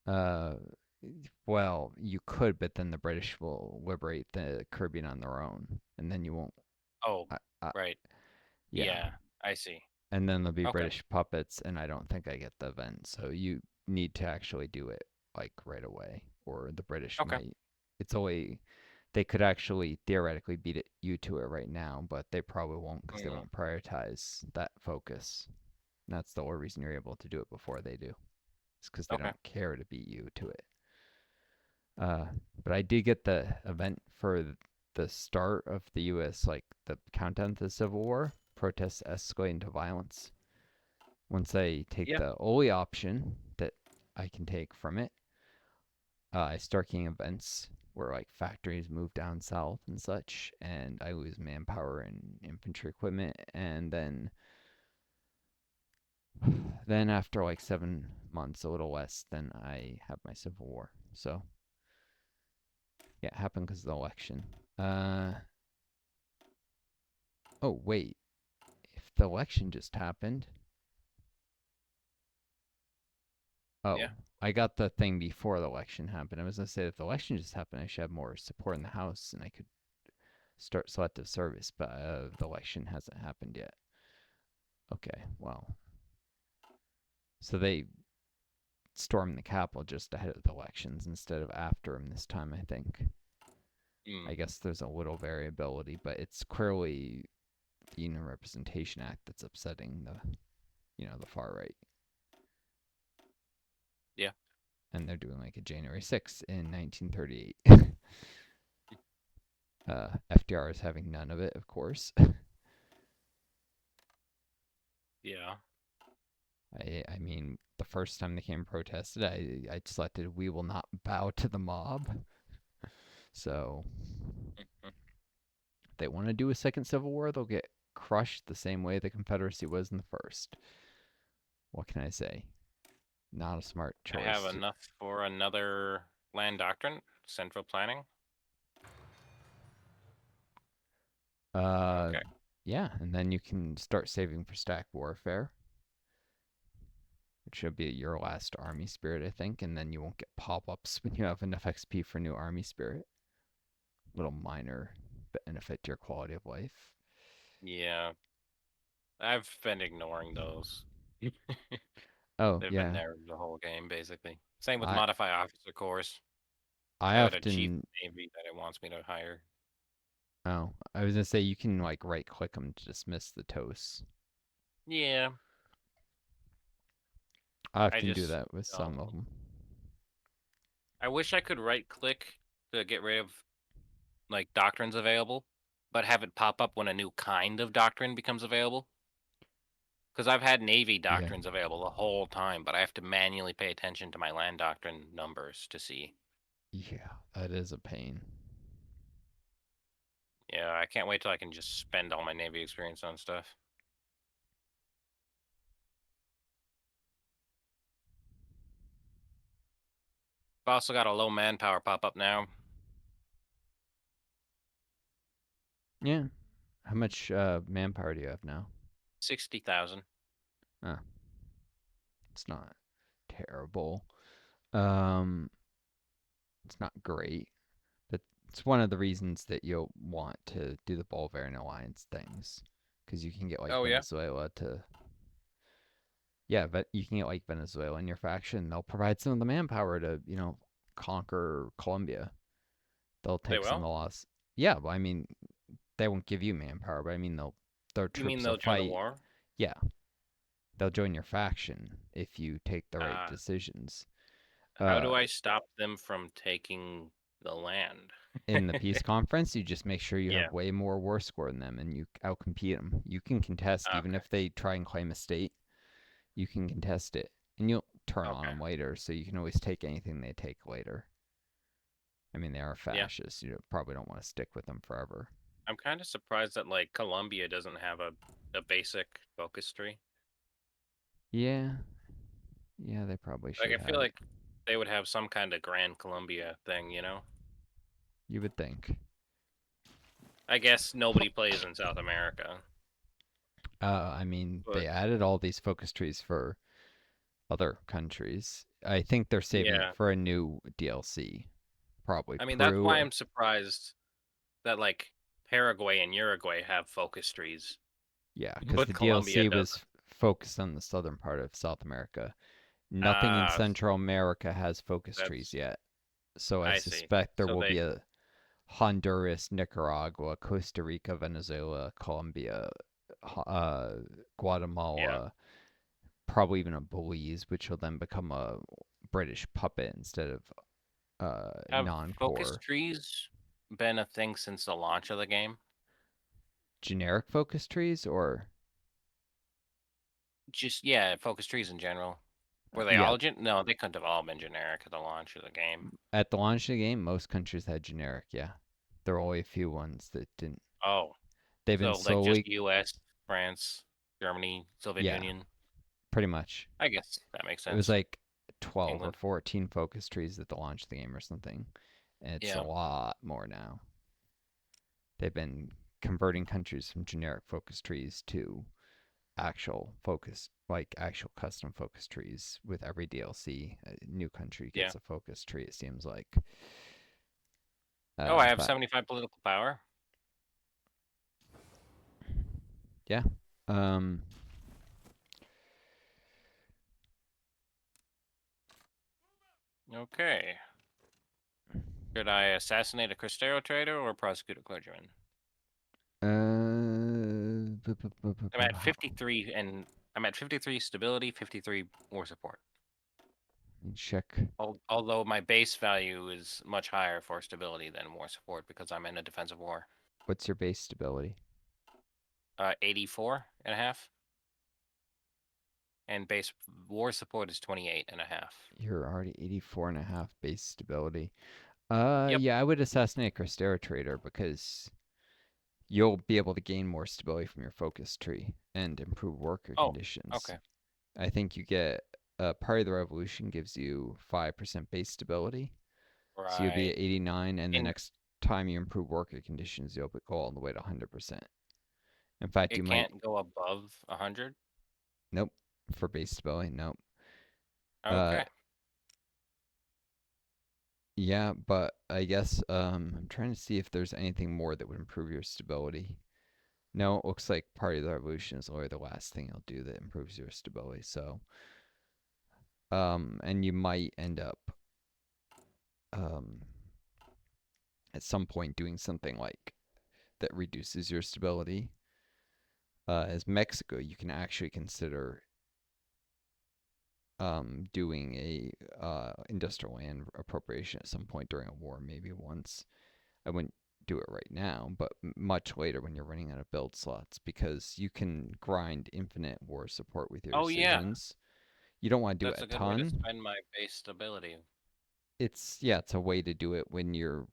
Uh, well, you could, but then the British will liberate the Caribbean on their own, and then you won't. Oh, I, I, right. yeah, Yeah, I see. and then there'll be Okay. British puppets, and I don't think I get the event. So you need to actually do it like right away, or the British Okay. might. It's only they could actually theoretically beat you to it right now, but they probably won't because they Mm, won't prioritize that focus. And that's the only reason you're able to do it before they do. It's because they okay. don't care to beat you to it. Uh, but I did get the event for the start of the U.S. like the countdown to the Civil War. Protests escalate into violence. Once I take Yeah. the only option that I can take from it, I start getting events where like factories move down south and such, and I lose manpower and infantry equipment, and then after like 7 months, a little less, then I have my civil war. So yeah, it happened because of the election. Uh, oh wait, if the election just happened, Yeah. oh, I got the thing before the election happened. I was gonna say if the election just happened, I should have more support in the House, and I could start selective service, but the election hasn't happened yet. Okay, well, so they stormed the Capitol just ahead of the elections instead of after them this time, I think. Mm, I guess there's a little variability, but it's clearly the Union Representation Act that's upsetting the far right. yeah. And they're doing like a January 6th in 1938. FDR is having none of it, of course. Yeah. I mean, the first time they came and protested, I selected "We will not bow to the mob." So Mhm. if they want to do a second civil war, they'll get crushed the same way the Confederacy was in the first. What can I say? Not a smart I have choice. enough for another land doctrine, central planning. Uh, Okay. yeah, and then you can start saving for stack warfare, which should be your last army spirit, I think, and then you won't get pop-ups when you have enough XP for new army spirit. Little minor benefit to your quality of life. Yeah. I've been ignoring those. Oh They've been yeah, there the whole game, basically. Same with I modify officer corps. I I got a chief often navy that it wants me to hire. oh I was gonna say you can like right click them to dismiss the toast. Yeah. I I often do just that with don't. some of them. I wish I could right click to get rid of like doctrines available, but have it pop up when a new kind of doctrine becomes available. Because I've had Navy Yeah, doctrines available the whole time, but I have to manually pay attention to my land doctrine numbers to see. yeah, that is a pain. Yeah, I can't wait till I can just spend all my Navy experience on stuff. I've also got a low manpower pop up now. Yeah. How much manpower do you have now? 60,000. Oh, it's not terrible. Um, it's not great, but it's one of the reasons that you'll want to do the Bolivarian Alliance things, because you can get like Oh yeah. Venezuela to, yeah, but you can get like Venezuela in your faction. They'll provide some of the manpower to, conquer Colombia. They'll They take some of will? the loss. Yeah, but I mean, they won't give you manpower, but I mean, their You mean troops will they'll join the fight. war? Yeah, they'll join your faction if you take the right Uh, decisions. how Uh, do I stop them from taking the land? in the peace conference, you just make sure you Yeah. have way more war score than them and you outcompete them. You can contest even Okay. if they try and claim a state. You can contest it, and you'll turn on Okay. them later, so you can always take anything they take later. I mean, they are Yeah. fascists. You probably don't want to stick with them forever. I'm kind of surprised that like Colombia doesn't have a basic focus tree. Yeah, yeah, they probably Like should I feel have. like they would have some kind of Grand Colombia thing, you know? You would think. I guess nobody plays in South America, I mean, but they added all these focus trees for other countries. I think they're saving it Yeah. for a new DLC, probably I mean, that's why Peru. I'm surprised that like Paraguay and Uruguay have focus trees, Yeah, because but the Colombia DLC doesn't. was focused on the southern part of South America. Nothing in Ah, Central America has focus trees that's yet. So I I see. suspect there So will they, be a Honduras, Nicaragua, Costa Rica, Venezuela, Colombia, yeah, Guatemala, probably even a Belize, which will then become a British puppet instead of have focus non-core. trees been a thing since the launch of the game? Generic focus trees, or Just yeah, focus trees in general. Were they yeah, all No, they couldn't have all been generic at the launch of the game. at the launch of the game, most countries had generic. Yeah, there are only a few ones that didn't. Oh, They've been so like just slowly, U.S., France, Germany, Soviet yeah, Union. pretty much. I guess that makes It was sense. like 12 or England. 14 focus trees at the launch of the game or something, and it's a Yeah, lot more now. They've been converting countries from generic focus trees to actual focus, like actual custom focus trees with every DLC. A new country yeah. gets a focus tree, it seems like. Oh, I have But 75 political power. yeah. Um, Okay. Should I assassinate a Cristero trader or prosecute a clergyman? I'm at 53 and I'm at 53 stability, 53 war support. check. Although my base value is much higher for stability than war support because I'm in a defensive war. What's your base stability? 84 and a half. And base war support is 28 and a half. You're already 84 and a half base stability. Yep. Yeah, I would assassinate Cristera Trader because you'll be able to gain more stability from your focus tree and improve worker Oh, conditions. okay. I think you get Party of the Revolution gives you 5% base stability. So you'll be Right. at 89, and the And next time you improve worker conditions, you'll go all the way to 100%. In fact, you it might. can't go above 100. Nope. For base stability, nope. Uh, Okay. yeah, but I guess I'm trying to see if there's anything more that would improve your stability. No, it looks like Party of the Revolution is only the last thing you'll do that improves your stability. So, and you might end up um, at some point doing something like that reduces your stability. As Mexico, you can actually consider doing a industrial land appropriation at some point during a war, maybe once. I wouldn't do it right now, but much later when you're running out of build slots because you can grind infinite war support with your Oh yeah. decisions. You don't want to do it That's a a good way to ton. spend my base stability It's a way to do it when you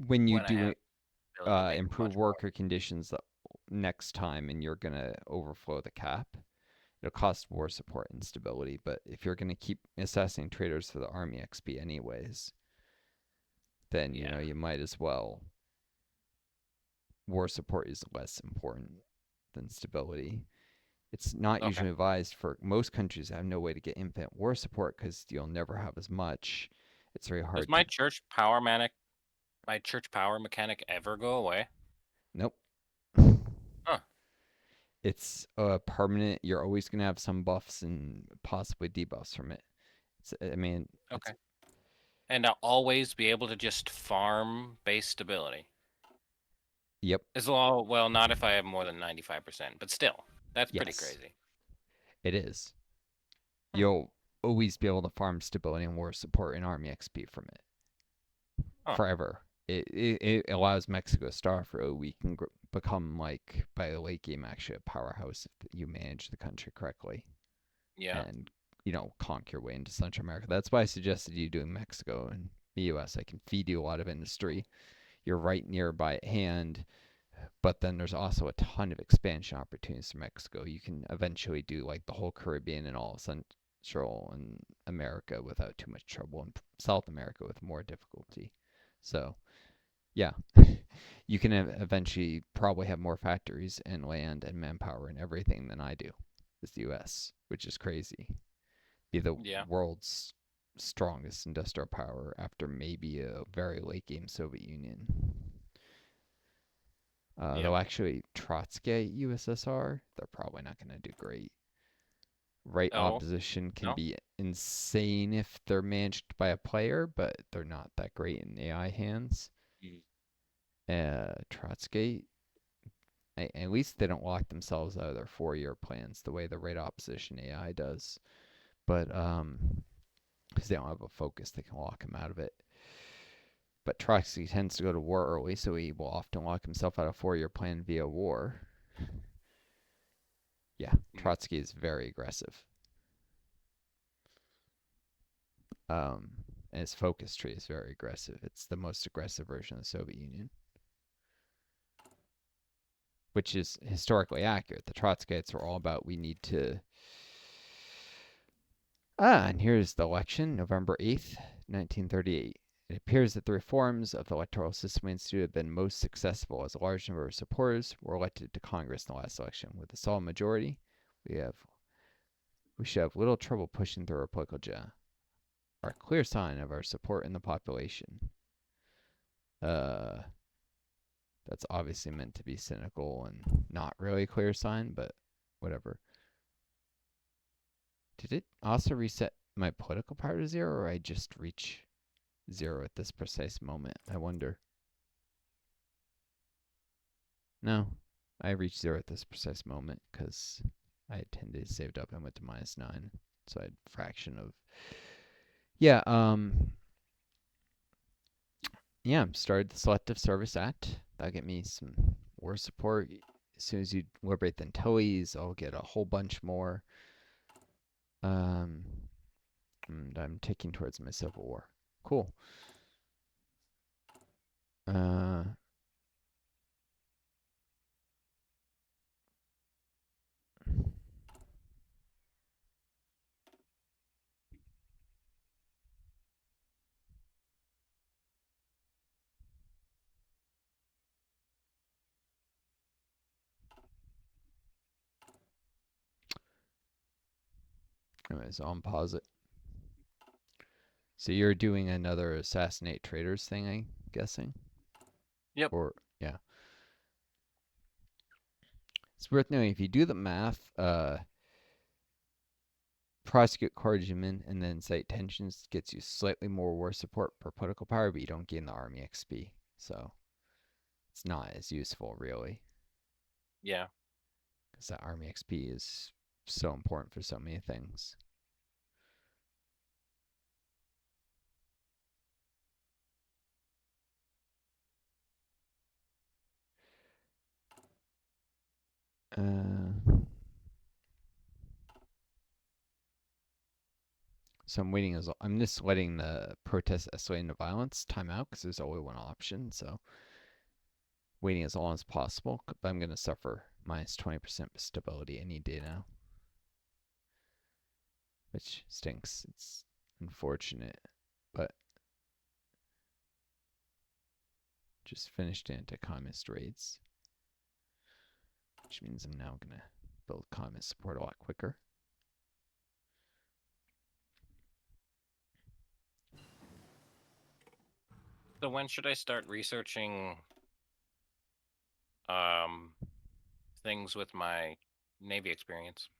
when I do have the ability to make improve much more. worker conditions the next time and you're gonna overflow the cap. It'll cost war support and stability, but if you're gonna keep assessing traders for the army XP anyways, then Yeah. you might as well. War support is less important than stability. It's not Okay. usually advised for most countries have no way to get infinite war support because you'll never have as much. It's very Does hard to. my church power mechanic ever go away? Nope. Huh. It's permanent. You're always gonna have some buffs and possibly debuffs from it. I mean, it's Okay. And I'll always be able to just farm base stability. yep, As long, well, not if I have more than 95%, but still, that's pretty yes, crazy. it is. Hmm. You'll always be able to farm stability and war support and army XP from it Huh. forever. It allows Mexico to star for a week and become like by the late game actually a powerhouse if you manage the country correctly Yeah. and conquer your way into Central America. That's why I suggested you doing Mexico and the U.S. I can feed you a lot of industry. You're right nearby at hand, but then there's also a ton of expansion opportunities for Mexico. You can eventually do like the whole Caribbean and all Central and America without too much trouble, and South America with more difficulty. So yeah, you can eventually probably have more factories and land and manpower and everything than I do as the U.S., which is crazy. be the Yeah. world's strongest industrial power after maybe a very late game Soviet Union. Yeah. Though actually Trotsky USSR, they're probably not going to do great. Right Oh opposition can no. be insane if they're managed by a player, but they're not that great in AI hands. Mm. Trotsky, at least they don't lock themselves out of their 4-year plans the way the right opposition AI does. But because they don't have a focus, they can lock him out of it. But Trotsky tends to go to war early, so he will often lock himself out of a 4-year plan via war. Yeah, Mm. Trotsky is very aggressive. And his focus tree is very aggressive. It's the most aggressive version of the Soviet Union, which is historically accurate. The Trotskyites were all about we need to. And here's the election, November 8th, 1938. It appears that the reforms of the electoral system we instituted have been most successful, as a large number of supporters were elected to Congress in the last election. With a solid majority, we should have little trouble pushing through our political agenda. Our clear sign of our support in the population. That's obviously meant to be cynical and not really a clear sign, but whatever. Did it also reset my political power to 0, or I just reach 0 at this precise moment? I wonder. No, I reached 0 at this precise moment because I had 10 days saved up and went to -9. So I had a fraction of. Yeah, yeah, started the Selective Service Act. That'll get me some war support. As soon as you liberate the Antilles, I'll get a whole bunch more. And I'm ticking towards my civil war. Cool. Anyways, I'll pause it. So you're doing another assassinate traitors thing, I'm guessing? Yep. Or, yeah. It's worth knowing if you do the math, prosecute clergymen and then incite tensions gets you slightly more war support per political power, but you don't gain the army XP. So it's not as useful, really. Yeah. Because that army XP is so important for so many things. So I'm waiting as I'm just letting the protests escalate into violence time out because there's only one option. So waiting as long as possible, but I'm going to suffer minus 20% stability any day now, which stinks. It's unfortunate, but just finished anti-communist raids, which means I'm now going to build communist support a lot quicker. So when should I start researching things with my Navy experience?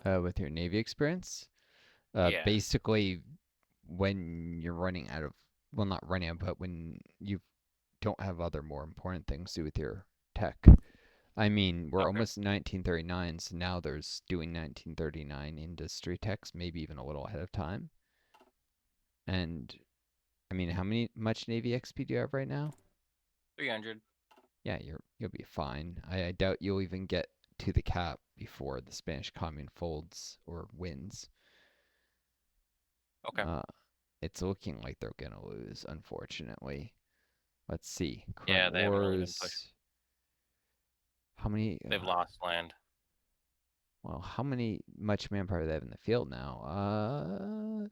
With your Navy experience, Yeah. basically when you're running out of, well, not running out, but when you don't have other more important things to do with your tech. I mean, we're Okay. almost 1939, so now there's doing 1939 industry techs, maybe even a little ahead of time. And I mean, much Navy XP do you have right now? 300. Yeah, you'll be fine. I doubt you'll even get to the cap before the Spanish Commune folds or wins. Okay. It's looking like they're gonna lose, unfortunately. Let's see. Current Yeah, they haven't really been pushed. wars. How many? They've lost land. Well, how many much manpower do they have in the field now?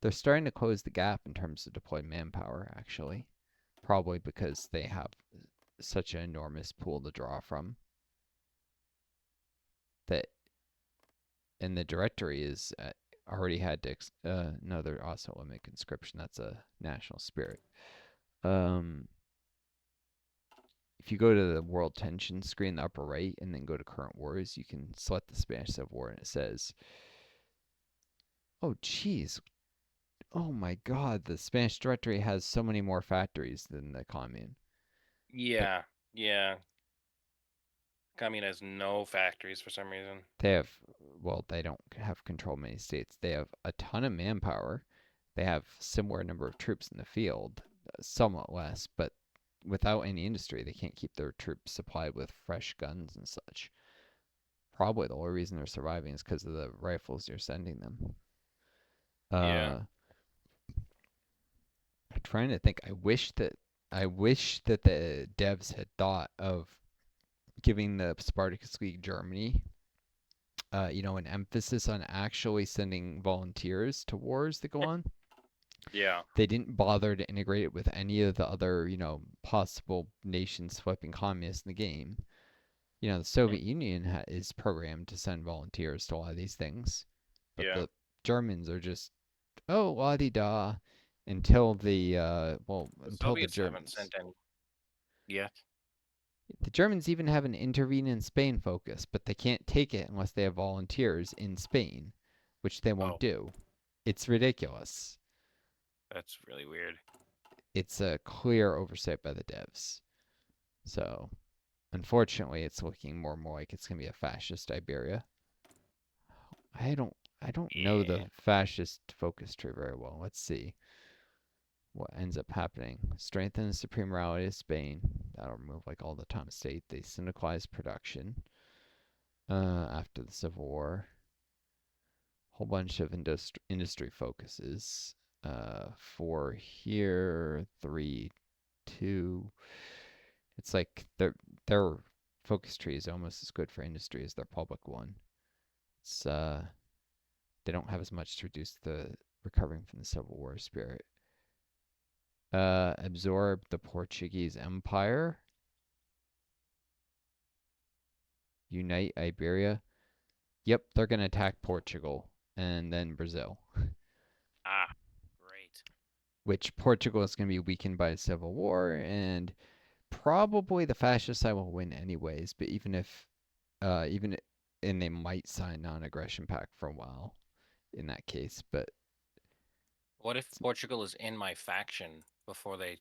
They're starting to close the gap in terms of deployed manpower, actually. Probably because they have such an enormous pool to draw from that and the directory is already had to. No, they're also limit conscription. That's a national spirit. Um, if you go to the world tension screen in the upper right and then go to current wars, you can select the Spanish Civil War, and it says, "Oh, geez, oh my God, the Spanish directory has so many more factories than the Commune." But Yeah, yeah. Commune has no factories for some reason. they have, well, they don't have control of many states. They have a ton of manpower. They have similar number of troops in the field, somewhat less, but without any industry, they can't keep their troops supplied with fresh guns and such. Probably the only reason they're surviving is because of the rifles you're sending them. Yeah. I'm trying to think. I wish that the devs had thought of giving the Spartacus League Germany, an emphasis on actually sending volunteers to wars that go on. Yeah. They didn't bother to integrate it with any of the other, possible nations flipping communists in the game. The Hmm. Soviet Union is programmed to send volunteers to a lot of these things, but Yeah. the Germans are just, oh, la di da, until The until the Soviets haven't Germans. sent any yet. The Germans even have an intervene in Spain focus, but they can't take it unless they have volunteers in Spain, which they won't Oh, do. It's ridiculous. that's really weird. It's a clear oversight by the devs. So, unfortunately, it's looking more and more like it's going to be a fascist Iberia. I don't I don't know Yeah. the fascist focus tree very well. Let's see what ends up happening. Strengthen the supreme morality of Spain. That'll remove like all the Thomas state. They syndicalize production after the Civil War. Whole bunch of industry focuses. Four here, three, two. It's like their focus tree is almost as good for industry as their public one. It's they don't have as much to reduce the recovering from the Civil War spirit. Absorb the Portuguese Empire. Unite Iberia. Yep, they're gonna attack Portugal and then Brazil, Ah, great. which Portugal is gonna be weakened by a civil war, and probably the fascist side will win anyways. But even and they might sign non-aggression pact for a while in that case. But What if Portugal is in my faction before the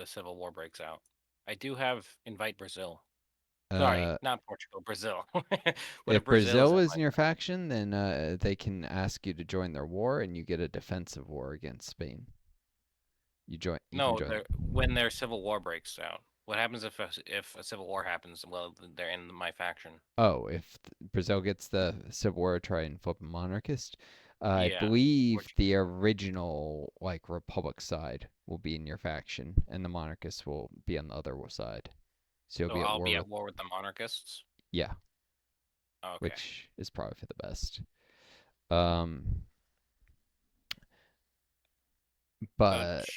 civil war breaks out? I do have invite Brazil. Sorry, uh, not Portugal, Brazil. What if if Brazil is Brazil in is my in your faction? faction, then they can ask you to join their war, and you get a defensive war against Spain. You can No, join. when their civil war breaks out. What happens if a civil war happens? Well, they're in my faction. Oh, if Brazil gets the civil war, try and flip a monarchist. I Yeah. believe the original like republic side will be in your faction, and the monarchists will be on the other side. So you'll So be at I'll war be with, at war with the monarchists. yeah, Okay. which is probably for the best. Um, But but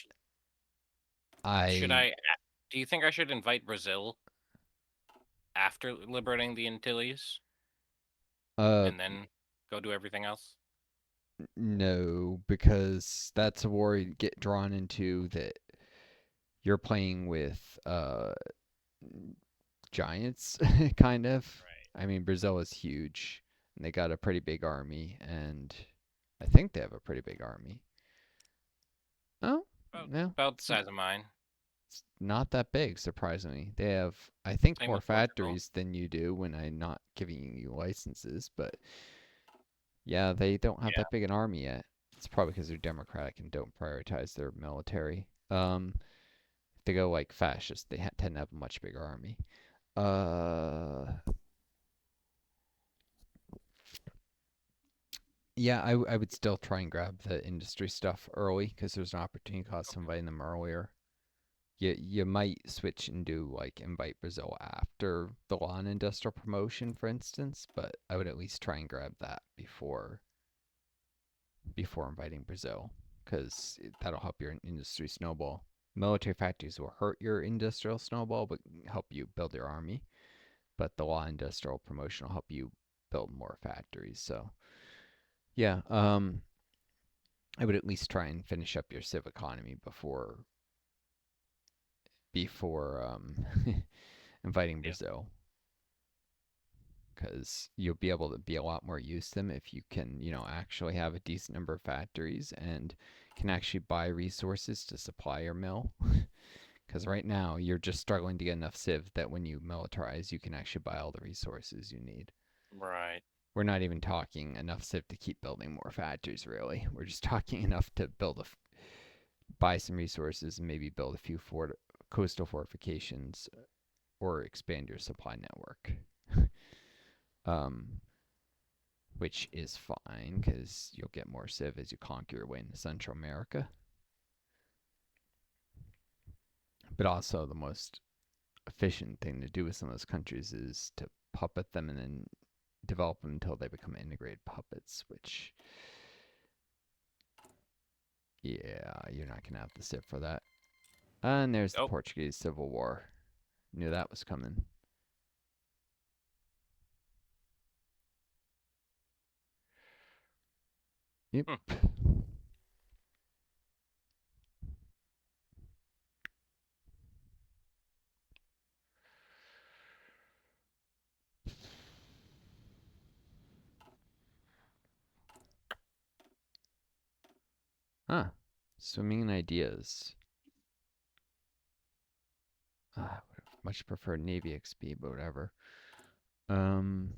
should I I? Do you think I should invite Brazil after liberating the Antilles uh and then go do everything else? no, because that's a war you get drawn into that you're playing with giants, kind of. Right. I mean, Brazil is huge, and they got a pretty big army, and I think they have a pretty big army. Oh, no, About the size of mine. it's not that big, surprisingly. They have, I think, Same more with Portugal. factories than you do when I'm not giving you licenses, but yeah, they don't have Yeah. that big an army yet. It's probably because they're democratic and don't prioritize their military. If they go like fascist, they tend to have a much bigger army. Uh, Yeah, I would still try and grab the industry stuff early because there's an opportunity cost of Okay. inviting them earlier. You might switch and do like invite Brazil after the lawn industrial promotion, for instance, but I would at least try and grab that before inviting Brazil because that'll help your industry snowball. Military factories will hurt your industrial snowball, but help you build your army. But the law industrial promotion will help you build more factories. So Yeah. I would at least try and finish up your civ economy before inviting Yeah. Brazil, because you'll be able to be a lot more use to them if you can, actually have a decent number of factories and can actually buy resources to supply your mill. Because right now you're just struggling to get enough civ that when you militarize, you can actually buy all the resources you need. Right. We're not even talking enough civ to keep building more factories, really. We're just talking enough to buy some resources and maybe build a few coastal fortifications or expand your supply network. um, which is fine because you'll get more civ as you conquer your way into Central America. But also, the most efficient thing to do with some of those countries is to puppet them and then develop them until they become integrated puppets, which, yeah, you're not going to have the civ for that. And there's the Oh. Portuguese Civil War. Knew that was coming. Yep. Hmm. Huh. Swimming in ideas. I would have much preferred Navy XP, but whatever. Um,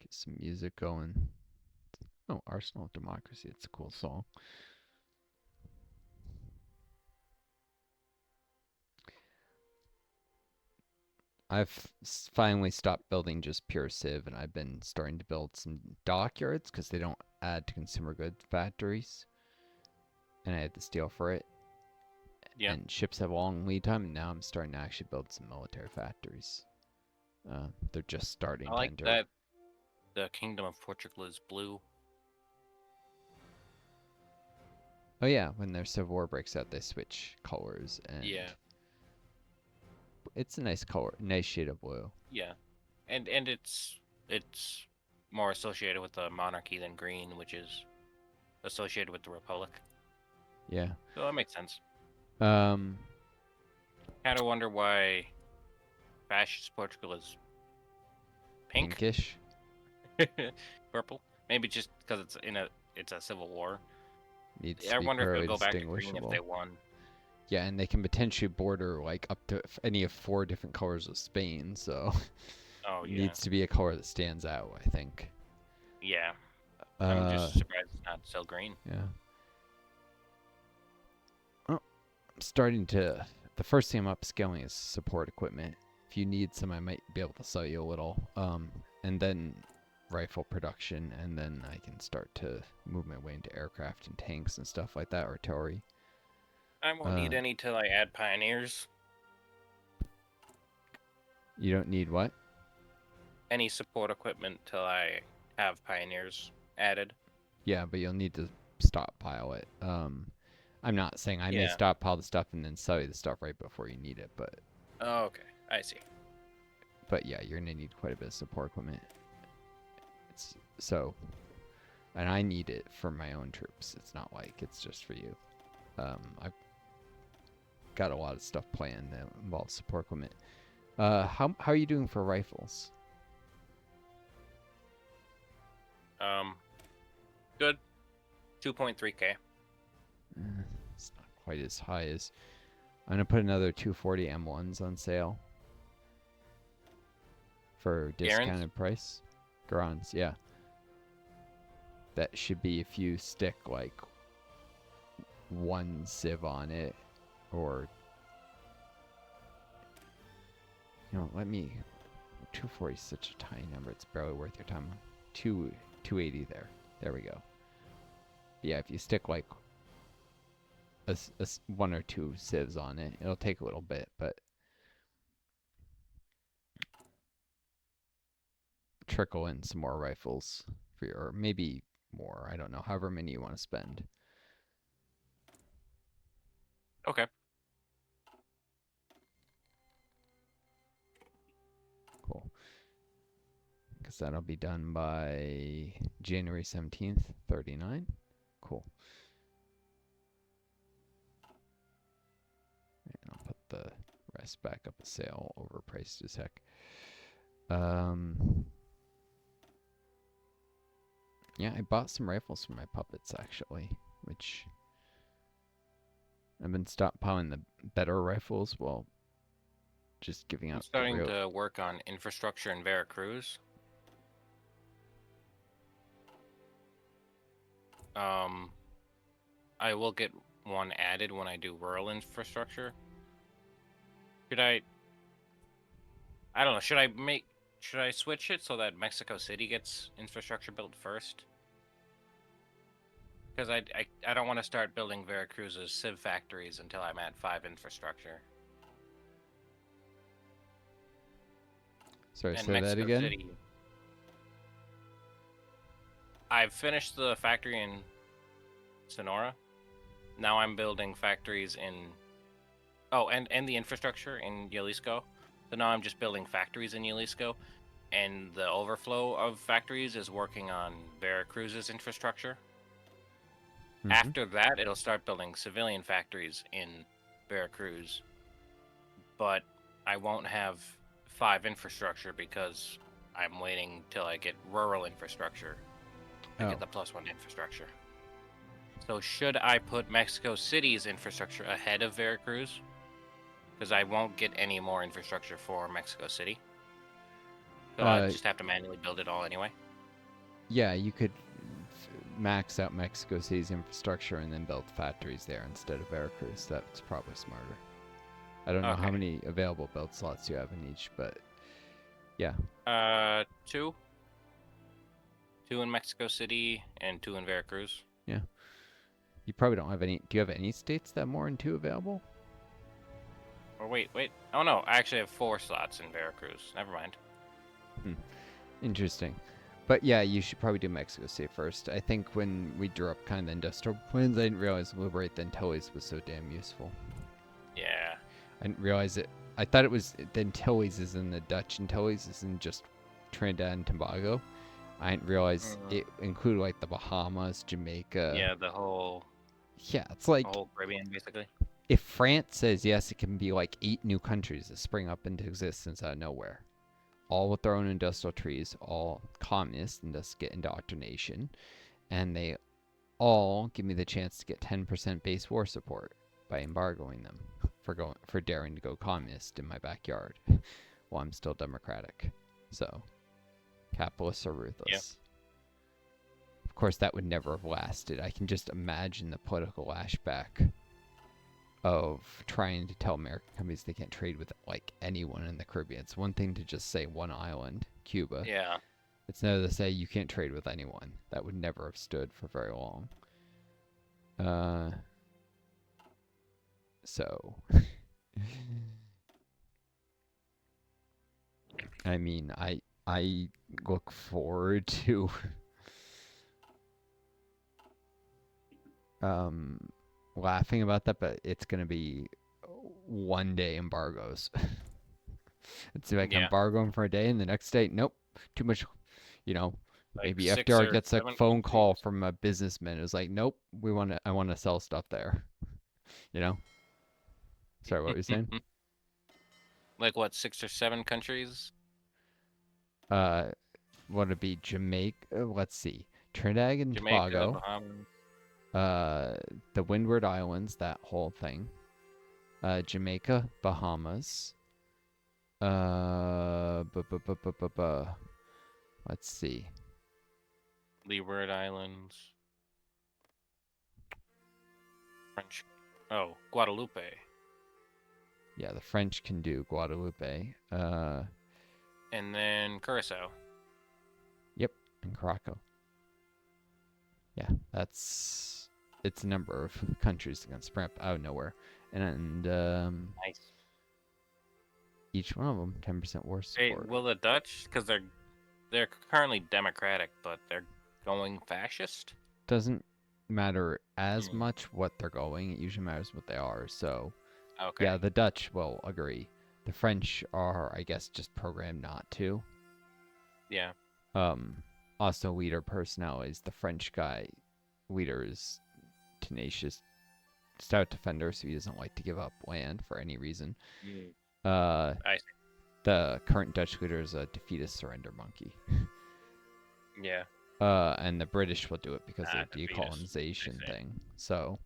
get some music going. Oh, Arsenal of Democracy. It's a cool song. I've finally stopped building just pure Civ, and I've been starting to build some dockyards because they don't add to consumer goods factories, and I had to steal for it. Yeah. And ships have a long lead time, and now I'm starting to actually build some military factories. They're just starting I to like enter. that the Kingdom of Portugal is blue. Oh yeah, when their civil war breaks out, they switch colors, Yeah. and it's a nice color, nice shade of blue. Yeah. And it's more associated with the monarchy than green, which is associated with the republic. Yeah. So that makes sense. Um, Kind of wonder why fascist Portugal is pink, pinkish. purple. Maybe just because it's a civil war. Needs to I be wonder if it'll clearly go back to green if they distinguishable. won. Yeah, and they can potentially border like up to any of 4 different colors of Spain, so Oh it yeah, needs to be a color that stands out, I think. yeah. I'm Uh, just surprised it's not still green. yeah. Oh, I'm starting to. The first thing I'm upscaling is support equipment. If you need some, I might be able to sell you a little. And then rifle production, and then I can start to move my way into aircraft and tanks and stuff like that, artillery. I won't Uh, need any till I add pioneers. you don't need what? Any support equipment till I have pioneers added. Yeah, but you'll need to stockpile it. I'm not saying I may Yeah. stockpile the stuff and then sell you the stuff right before you need it, Oh, okay. I see. but yeah, you're gonna need quite a bit of support equipment. It's so, and I need it for my own troops. It's not like it's just for you. I've got a lot of stuff planned that involves support equipment. How are you doing for rifles? Good. 2.3K. It's not quite as high as. I'm gonna put another 240 M1s on sale for Garens? discounted price. Garans, yeah. That should be if you stick like one sieve on it, or let me. 240 is such a tiny number; it's barely worth your time. 280 there. There we go. Yeah, if you stick like one or two sieves on it, it'll take a little bit, but trickle in some more rifles for your, or maybe more. I don't know. However many you want to spend. Okay. Cool. Because that'll be done by January 17th, 39. Cool. And I'll put the rest back up a sale, overpriced as heck. Yeah, I bought some rifles for my puppets, actually, which I've been stockpiling the better rifles while just giving I'm out the starting real... to work on infrastructure in Veracruz. I will get one added when I do rural infrastructure. Should I don't know, should I switch it so that Mexico City gets infrastructure built first? Because I don't want to start building Veracruz's civ factories until I'm at 5 infrastructure. Sorry, And say that Mexico again? City. I've finished the factory in Sonora. Now I'm building factories in... Oh, and the infrastructure in Jalisco. So now I'm just building factories in Jalisco. And the overflow of factories is working on Veracruz's infrastructure. Mm-hmm. After that, it'll start building civilian factories in Veracruz. But I won't have 5 infrastructure because I'm waiting till I get rural infrastructure to get the +1 infrastructure. So should I put Mexico City's infrastructure ahead of Veracruz? Because I won't get any more infrastructure for Mexico City. So I just have to manually build it all anyway. Yeah, you could max out Mexico City's infrastructure and then build factories there instead of Veracruz. That's probably smarter. I don't know how many available build slots you have in each, but yeah. 2. 2 in Mexico City and 2 in Veracruz. Yeah. You probably don't have any. Do you have any states that have more than 2 available? Or wait. Oh no, I actually have 4 slots in Veracruz. Never mind. Interesting. But yeah, you should probably do Mexico City first. I think when we drew up kind of the industrial plans, I didn't realize Liberate the Antilles was so damn useful. Yeah. I didn't realize it. I thought it was the Antilles is in the Dutch Antilles, isn't just Trinidad and Tobago. I didn't realize it included like the Bahamas, Jamaica. Yeah, the whole... Yeah, it's like... the whole Caribbean, basically. If France says yes, it can be like 8 new countries that spring up into existence out of nowhere. All with their own industrial trees, all communist and just get indoctrination. And they all give me the chance to get 10% base war support by embargoing them for daring to go communist in my backyard while I'm still democratic. So, capitalists are ruthless. Yep. Of course, that would never have lasted. I can just imagine the political lashback of trying to tell American companies they can't trade with like anyone in the Caribbean. It's one thing to just say one island, Cuba. Yeah. It's another to say you can't trade with anyone. That would never have stood for very long. So, I mean, I look forward to laughing about that, but it's gonna be one day embargoes. It's like embargoing for a day, and the next day, nope, too much. You know, like maybe FDR gets a phone call from a businessman. It was like, nope, I want to sell stuff there. You know. Sorry, what were you saying? Like what, 6 or 7 countries? Would it be Jamaica? Let's see, Trinidad and Tobago. The Windward Islands, that whole thing. Jamaica, Bahamas. Let's see. Leeward Islands. French. Oh, Guadeloupe. Yeah, the French can do Guadeloupe. And then Curacao. Yep, and Krakow. Yeah, it's a number of countries that can spring up out of nowhere, and nice. Each one of them 10% war support. Hey, will the Dutch, because they're currently democratic, but they're going fascist? Doesn't matter as much what they're going. It usually matters what they are. So, yeah, the Dutch will agree. The French are, I guess, just programmed not to. Yeah. Also, leader personalities. The French leader is tenacious, stout defender, so he doesn't like to give up land for any reason. I see. The current Dutch leader is a defeatist surrender monkey. Yeah. And the British will do it because of the Defeatist, decolonization thing. So,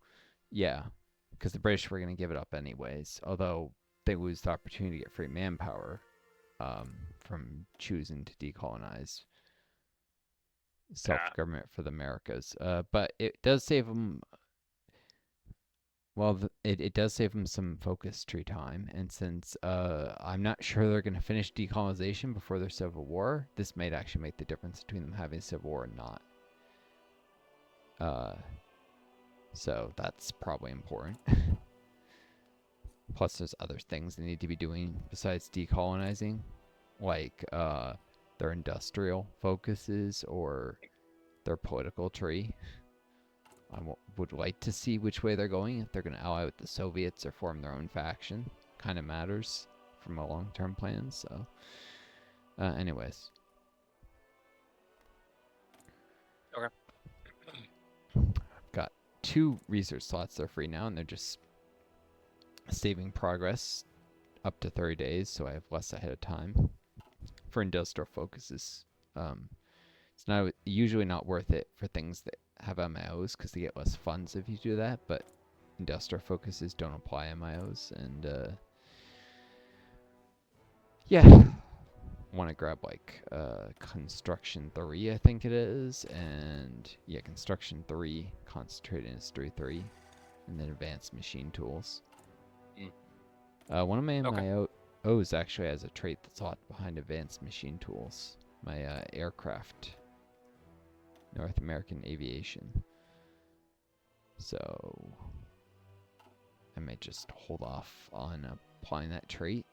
yeah, because the British were going to give it up anyways, although they lose the opportunity to get free manpower from choosing to decolonize self-government for the Americas. But it does save them. Well, it does save them some focus tree time, and since I'm not sure they're going to finish decolonization before their civil war, this might actually make the difference between them having a civil war and not. So that's probably important. Plus, there's other things they need to be doing besides decolonizing, like their industrial focuses or their political tree. I would like to see which way they're going. If they're going to ally with the Soviets or form their own faction, kind of matters from a long-term plan. So, anyways. Okay. I've got 2 research slots that are free now, and they're just saving progress up to 30 days, so I have less ahead of time. For industrial focuses, it's not usually not worth it for things that have MIOs because they get less funds if you do that, but industrial focuses don't apply MIOs, and yeah, want to grab like Construction 3, I think it is, and yeah, Construction 3, Concentrated Industry 3, and then Advanced Machine Tools. One of my MIOs actually has a trait that's locked behind Advanced Machine Tools. My aircraft, North American Aviation. So I might just hold off on applying that trait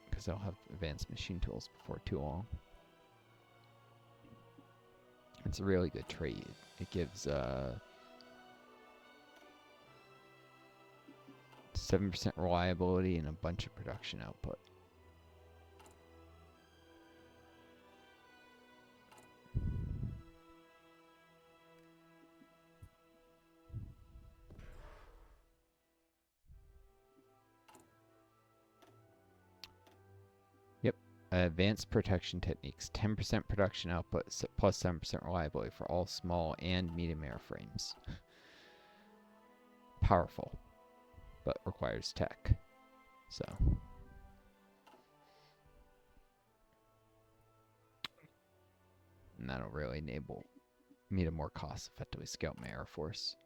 because I'll have Advanced Machine Tools before too long. It's a really good trait. It gives 7% reliability and a bunch of production output. Yep. Advanced protection techniques. 10% production output plus 7% reliability for all small and medium airframes. Powerful, but requires tech. So. And that'll really enable me to more cost effectively scale my Air Force.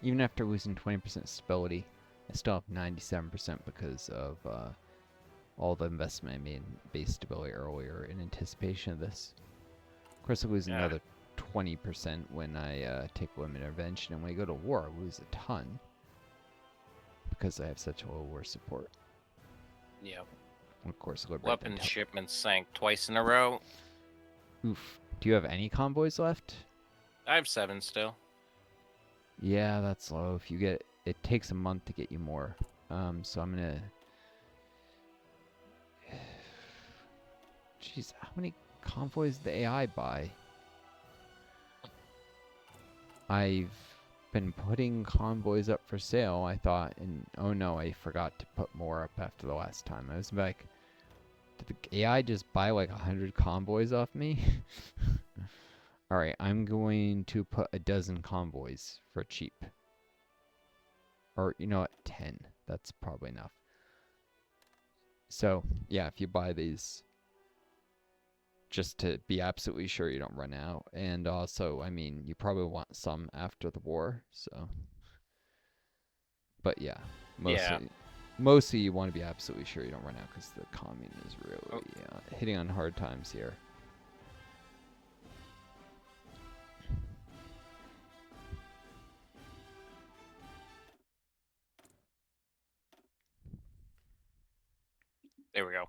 Even after losing 20% stability, I still have 97% because of all the investment I made in base stability earlier in anticipation of this. Of course, I lose another 20% when I take women intervention, and when I go to war, I lose a ton because I have such a low war support. Yeah. Of course, weapon shipments sank twice in a row. Oof. Do you have any convoys left? I have 7 still. Yeah, that's low. If you get it takes a month to get you more. So I'm gonna. Jeez, how many convoys did the AI buy? I've been putting convoys up for sale, I thought, and oh no, I forgot to put more up after the last time. I was like, did the AI just buy like 100 convoys off me? Alright, I'm going to put a dozen convoys for cheap. Or, you know what, 10. That's probably enough. So, yeah, if you buy these, just to be absolutely sure you don't run out. And also, I mean, you probably want some after the war, so. But yeah, mostly you want to be absolutely sure you don't run out because the Commune is really hitting on hard times here. There we go.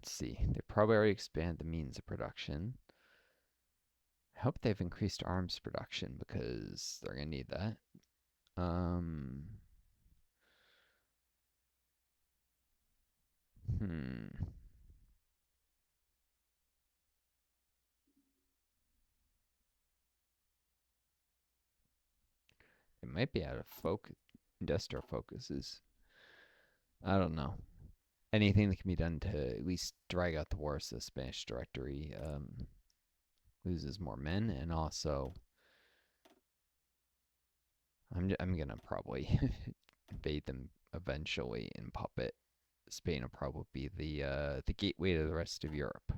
let's see. They probably already expanded the means of production. I hope they've increased arms production because they're gonna need that. Hmm. It might be out of focus. Industrial focuses. I don't know. Anything that can be done to at least drag out the war so the Spanish Directory loses more men, and also I'm gonna probably invade them eventually and puppet. Spain will probably be the gateway to the rest of Europe.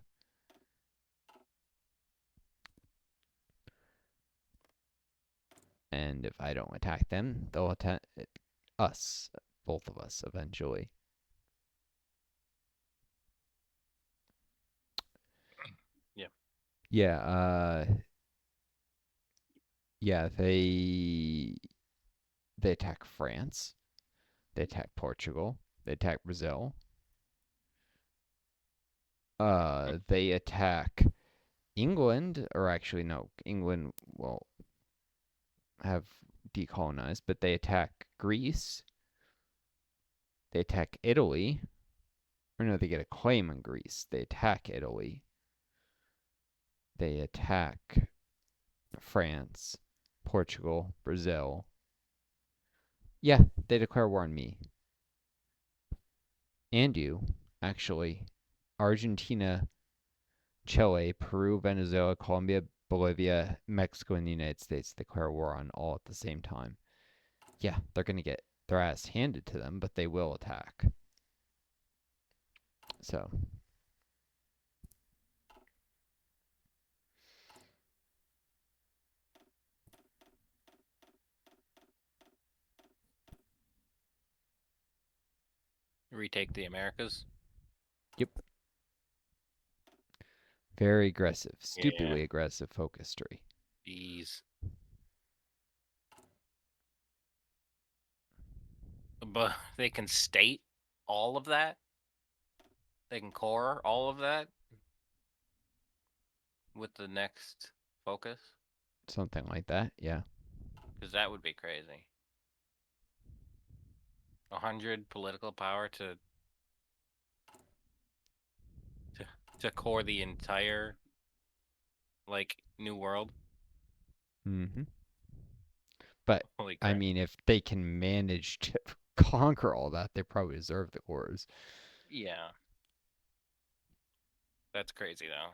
And if I don't attack them, they'll attack us, both of us, eventually. Yeah. Yeah, yeah, they attack France, they attack Portugal, they attack Brazil. They attack England, or actually no, England will have decolonized, but they attack Greece, they attack Italy, or no, they get a claim on Greece. They attack Italy, they attack France, Portugal, Brazil. Yeah, they declare war on me. And you, actually. Argentina, Chile, Peru, Venezuela, Colombia, Bolivia, Mexico, and the United States declare war on all at the same time. Yeah, they're going to get their ass handed to them, but they will attack. So. Retake the Americas. Yep. Very aggressive. Yeah. Stupidly aggressive focus tree. Jeez. But they can state all of that. They can core all of that with the next focus. Something like that, yeah. Because that would be crazy. 100 political power to core the entire like new world. Mm-hmm. But Holy I crap! mean, if they can manage to conquer all that, they probably deserve the cores. Yeah, that's crazy though.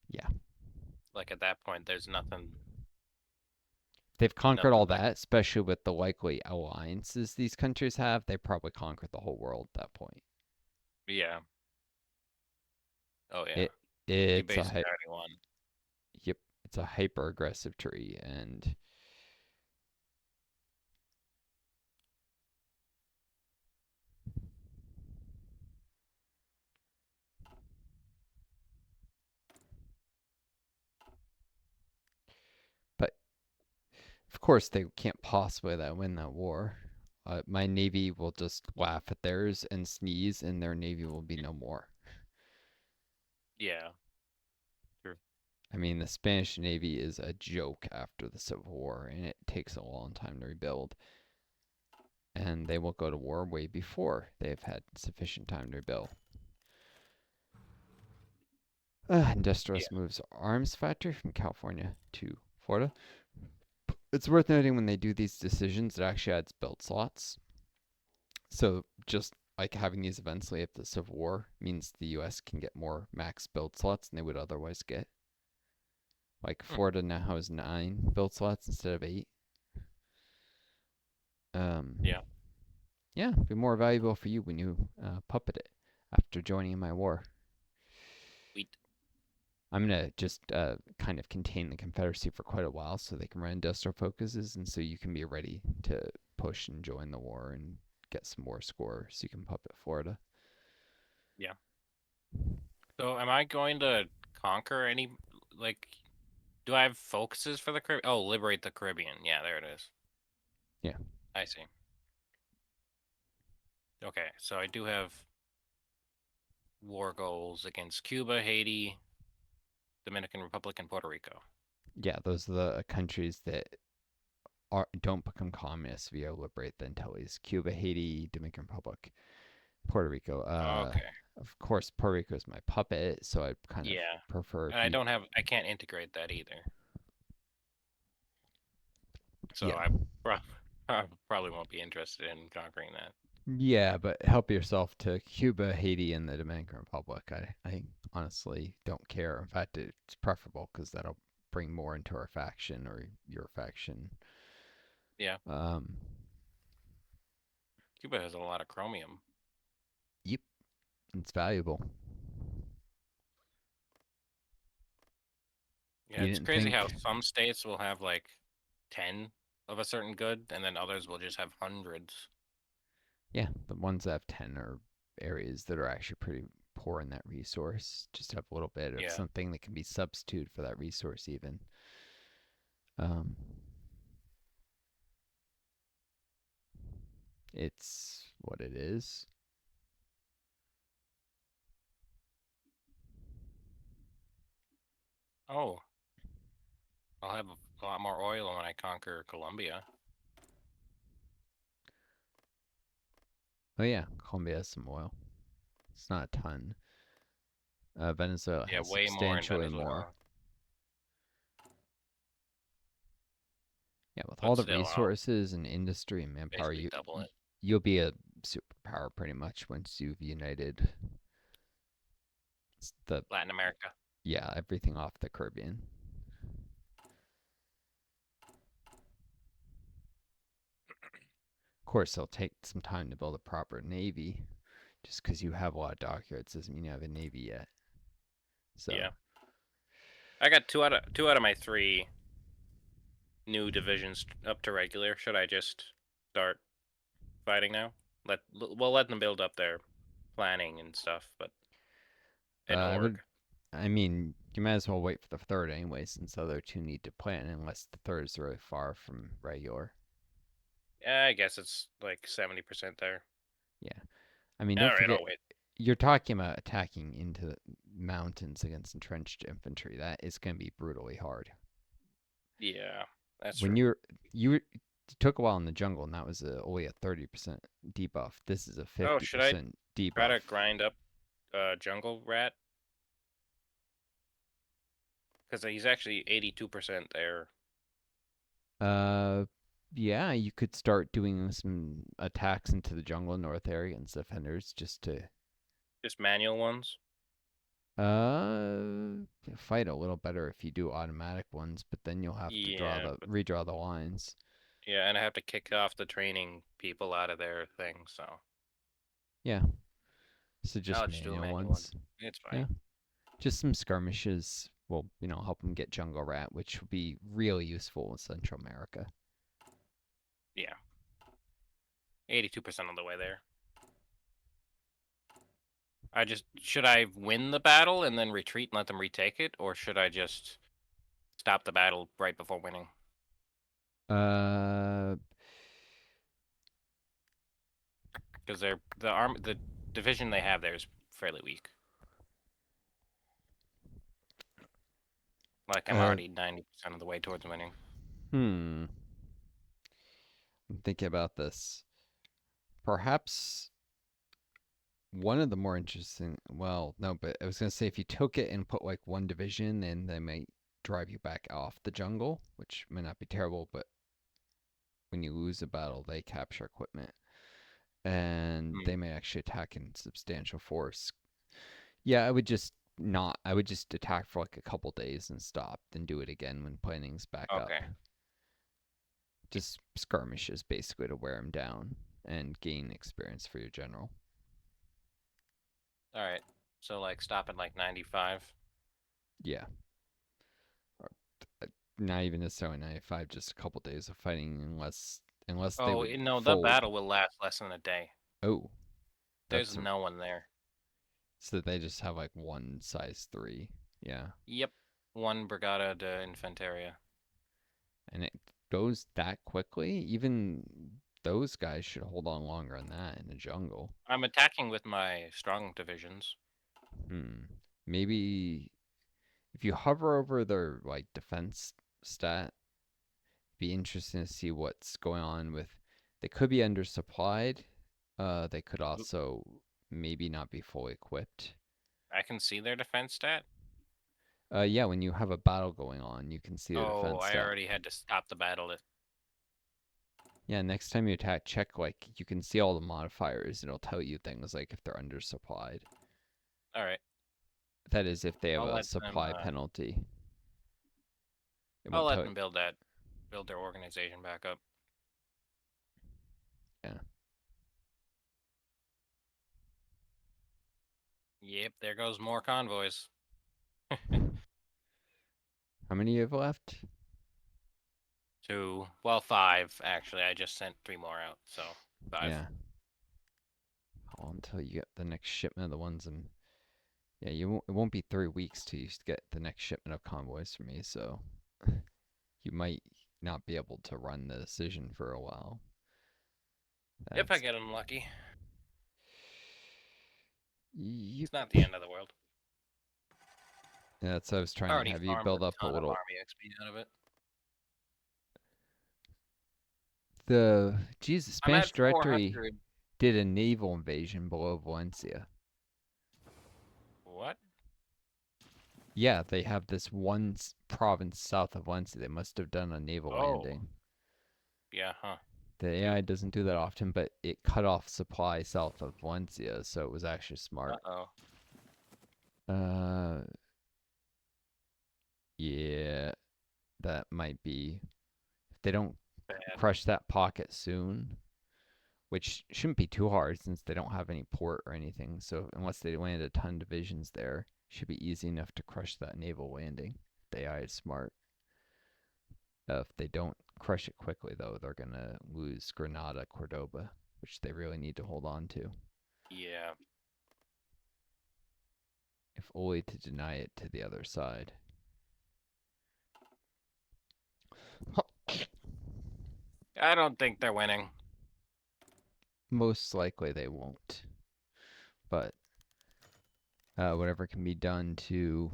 Yeah. Like at that point, there's nothing, They've conquered all nothing that. that, especially with the likely alliances these countries have. They probably conquered the whole world at that point. Yeah. Oh yeah. It You it's basically a already won. yep, it's a hyper aggressive tree, and but of course they can't possibly win that war. My navy will just laugh at theirs and sneeze, and their navy will be no more. Yeah. True. I mean, the Spanish Navy is a joke after the Civil War, and it takes a long time to rebuild. And they will go to war way before they've had sufficient time to rebuild. Industrialist Yeah. moves arms factory from California to Florida. It's worth noting when they do these decisions, it actually adds build slots. So just like having these events lead up to the Civil War means the U.S. can get more max build slots than they would otherwise get. Like Florida now has 9 build slots instead of 8. Yeah. Yeah, be more valuable for you when you puppet it after joining my war. Sweet. I'm gonna just kind of contain the Confederacy for quite a while so they can run industrial focuses, and so you can be ready to push and join the war and get some more score so you can puppet Florida. Yeah. So am I going to conquer any like? Do I have focuses for the Caribbean? Oh, liberate the Caribbean. Yeah, there it is. Yeah. I see. Okay, so I do have war goals against Cuba, Haiti, Dominican Republic, and Puerto Rico. Yeah, those are the countries that don't become communist via liberate the Antilles: Cuba, Haiti, Dominican Republic, Puerto Rico. Okay. Of course, Puerto Rico is my puppet, so I kind of Yeah. prefer And if you. I can't integrate that either. So Yeah, I probably won't be interested in conquering that. yeah, but help yourself to Cuba, Haiti, and the Dominican Republic. I honestly don't care. In fact, it's preferable because that'll bring more into our faction or your faction. Yeah. Um, Cuba has a lot of chromium. yep, it's valuable. Yeah, You it's didn't crazy how think, some states will have like 10 of a certain good, and then others will just have hundreds. yeah, the ones that have 10 are areas that are actually pretty poor in that resource. Just have a little bit of Yeah. something that can be substituted for that resource, even. Um, it's what it is. Oh, I'll have a lot more oil when I conquer Colombia. Oh, yeah, Colombia has some oil. It's not a ton. Venezuela Yeah, has way more in substantially more. Venezuela. Yeah, with all But the still, I'll resources and industry and manpower, basically double it. you'll be a superpower pretty much once you've united the Latin America. yeah everything off the Caribbean. Of course, it'll take some time to build a proper navy. Just because you have a lot of dockyards doesn't mean you have a navy yet. So Yeah. I got two out of my three new divisions up to regular. Should I just start fighting now? Let them build up their planning and stuff, but an I would. org. I mean, you might as well wait for the third anyway, since the other two need to plan, unless the third is really far from regular. Yeah, I guess it's like 70% there. Yeah. I mean, All don't right, forget, I'll wait. you're talking about attacking into the mountains against entrenched infantry. That is going to be brutally hard. Yeah, that's When true. you took a while in the jungle, and that was only a 30% debuff. This is a Oh, should I 50% try debuff. to grind up Jungle Rat? Because he's actually 82% there. Uh, yeah, you could start doing some attacks into the jungle north area against defenders just to Just manual ones. uh fight a little better if you do automatic ones, but then you'll have to Yeah, but redraw the lines. yeah, and I have to kick off the training people out of their thing, so Yeah, so just I'll just do a manual manual one. ones. It's Yeah, fine. just some skirmishes will help them get jungle rat, which will be really useful in Central America. Yeah, 82% of the way there. Should I win the battle and then retreat and let them retake it, or should I just stop the battle right before winning? Uh, Because the division they have there is fairly weak. Like I'm uh, already 90% of the way towards winning. hmm. I'm thinking about this. Perhaps one of the more interesting. Well, no, but I was gonna say if you took it and put like one division, then they might drive you back off the jungle, which might not be terrible. But when you lose a battle, they capture equipment, and Hmm. they may actually attack in substantial force. Yeah, I would just not. I would just attack for like a couple days and stop, then do it again when planning's back up. Okay. Just skirmishes basically to wear them down and gain experience for your general. All right. So like stop at like 95. Yeah, or, not even necessarily 95. Just a couple days of fighting, unless they Oh, would no, the fold. battle will last less than a day. Oh, There's that's no one there. so they just have like one size 3. Yeah, Yep. One Brigada de Infanteria. and it goes that quickly. Even those guys should hold on longer than that in the jungle. I'm attacking with my strong divisions. Maybe if you hover over their like defense stat, be interesting to see what's going on with. They could be undersupplied. They could Oop, also maybe not be fully equipped. I can see their defense stat. Yeah, when you have a battle going on, you can see the Oh, defense I stat. already had to stop the battle. Yeah, next time you attack, check like you can see all the modifiers. It'll tell you things like if they're undersupplied. All right, That is, if they have I'll a let them. supply penalty. It I'll won't let tell you. them build their organization back up. Yeah. Yep, there goes more convoys. How many you have left? Two, well, five actually. I just sent 3 more out, so 5. Yeah. Hold until you get the next shipment of the ones in. Yeah, you won't. It won't be 3 weeks till you get the next shipment of convoys from me. So you might not be able to run the decision for a while. If I That's get unlucky, yep. it's not the end of the world. Yeah, that's what I was I trying to already have you farmed a build up a ton of little. army XP out of it. The I'm Spanish at Directory 400. did a naval invasion below Valencia. What? Yeah, they have this one province south of Valencia. They must have done a naval Oh, landing. yeah, huh? The Cute. AI doesn't do that often, but it cut off supply south of Valencia, so it was actually smart. Uh-oh. Uh, yeah, that might be. If they don't Bad. crush that pocket soon, which shouldn't be too hard since they don't have any port or anything. So unless they land a ton of divisions there, should be easy enough to crush that naval landing. The AI is smart. If they don't crush it quickly, though, they're gonna lose Granada, Cordoba, which they really need to hold on to. Yeah. If only to deny it to the other side. I don't think they're winning. Most likely they won't. But whatever can be done to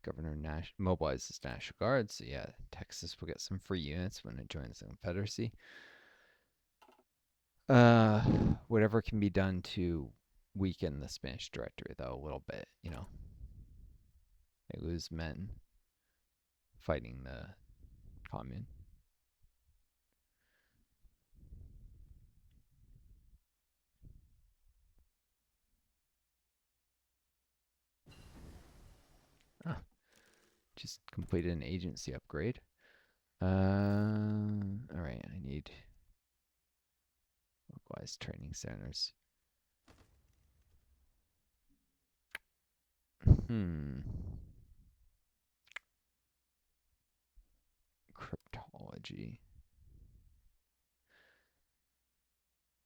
Governor Nash mobilize his National Guard. So yeah, Texas will get some free units when it joins the Confederacy. Whatever can be done to weaken the Spanish Directory, though, a little bit. They lose men fighting the Commune. Ah, just completed an agency upgrade. All right, I need localized training centers. Cryptology.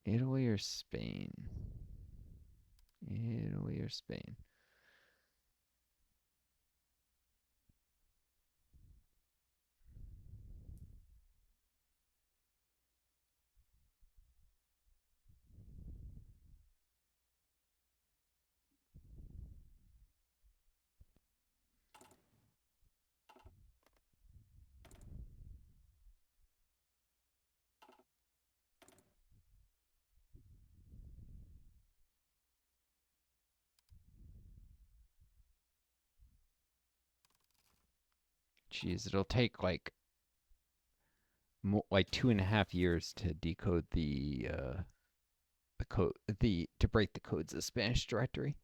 Italy or Spain? Italy or Spain? Jeez, it'll take like 2.5 years to decode the code the to break the codes of the Spanish directory.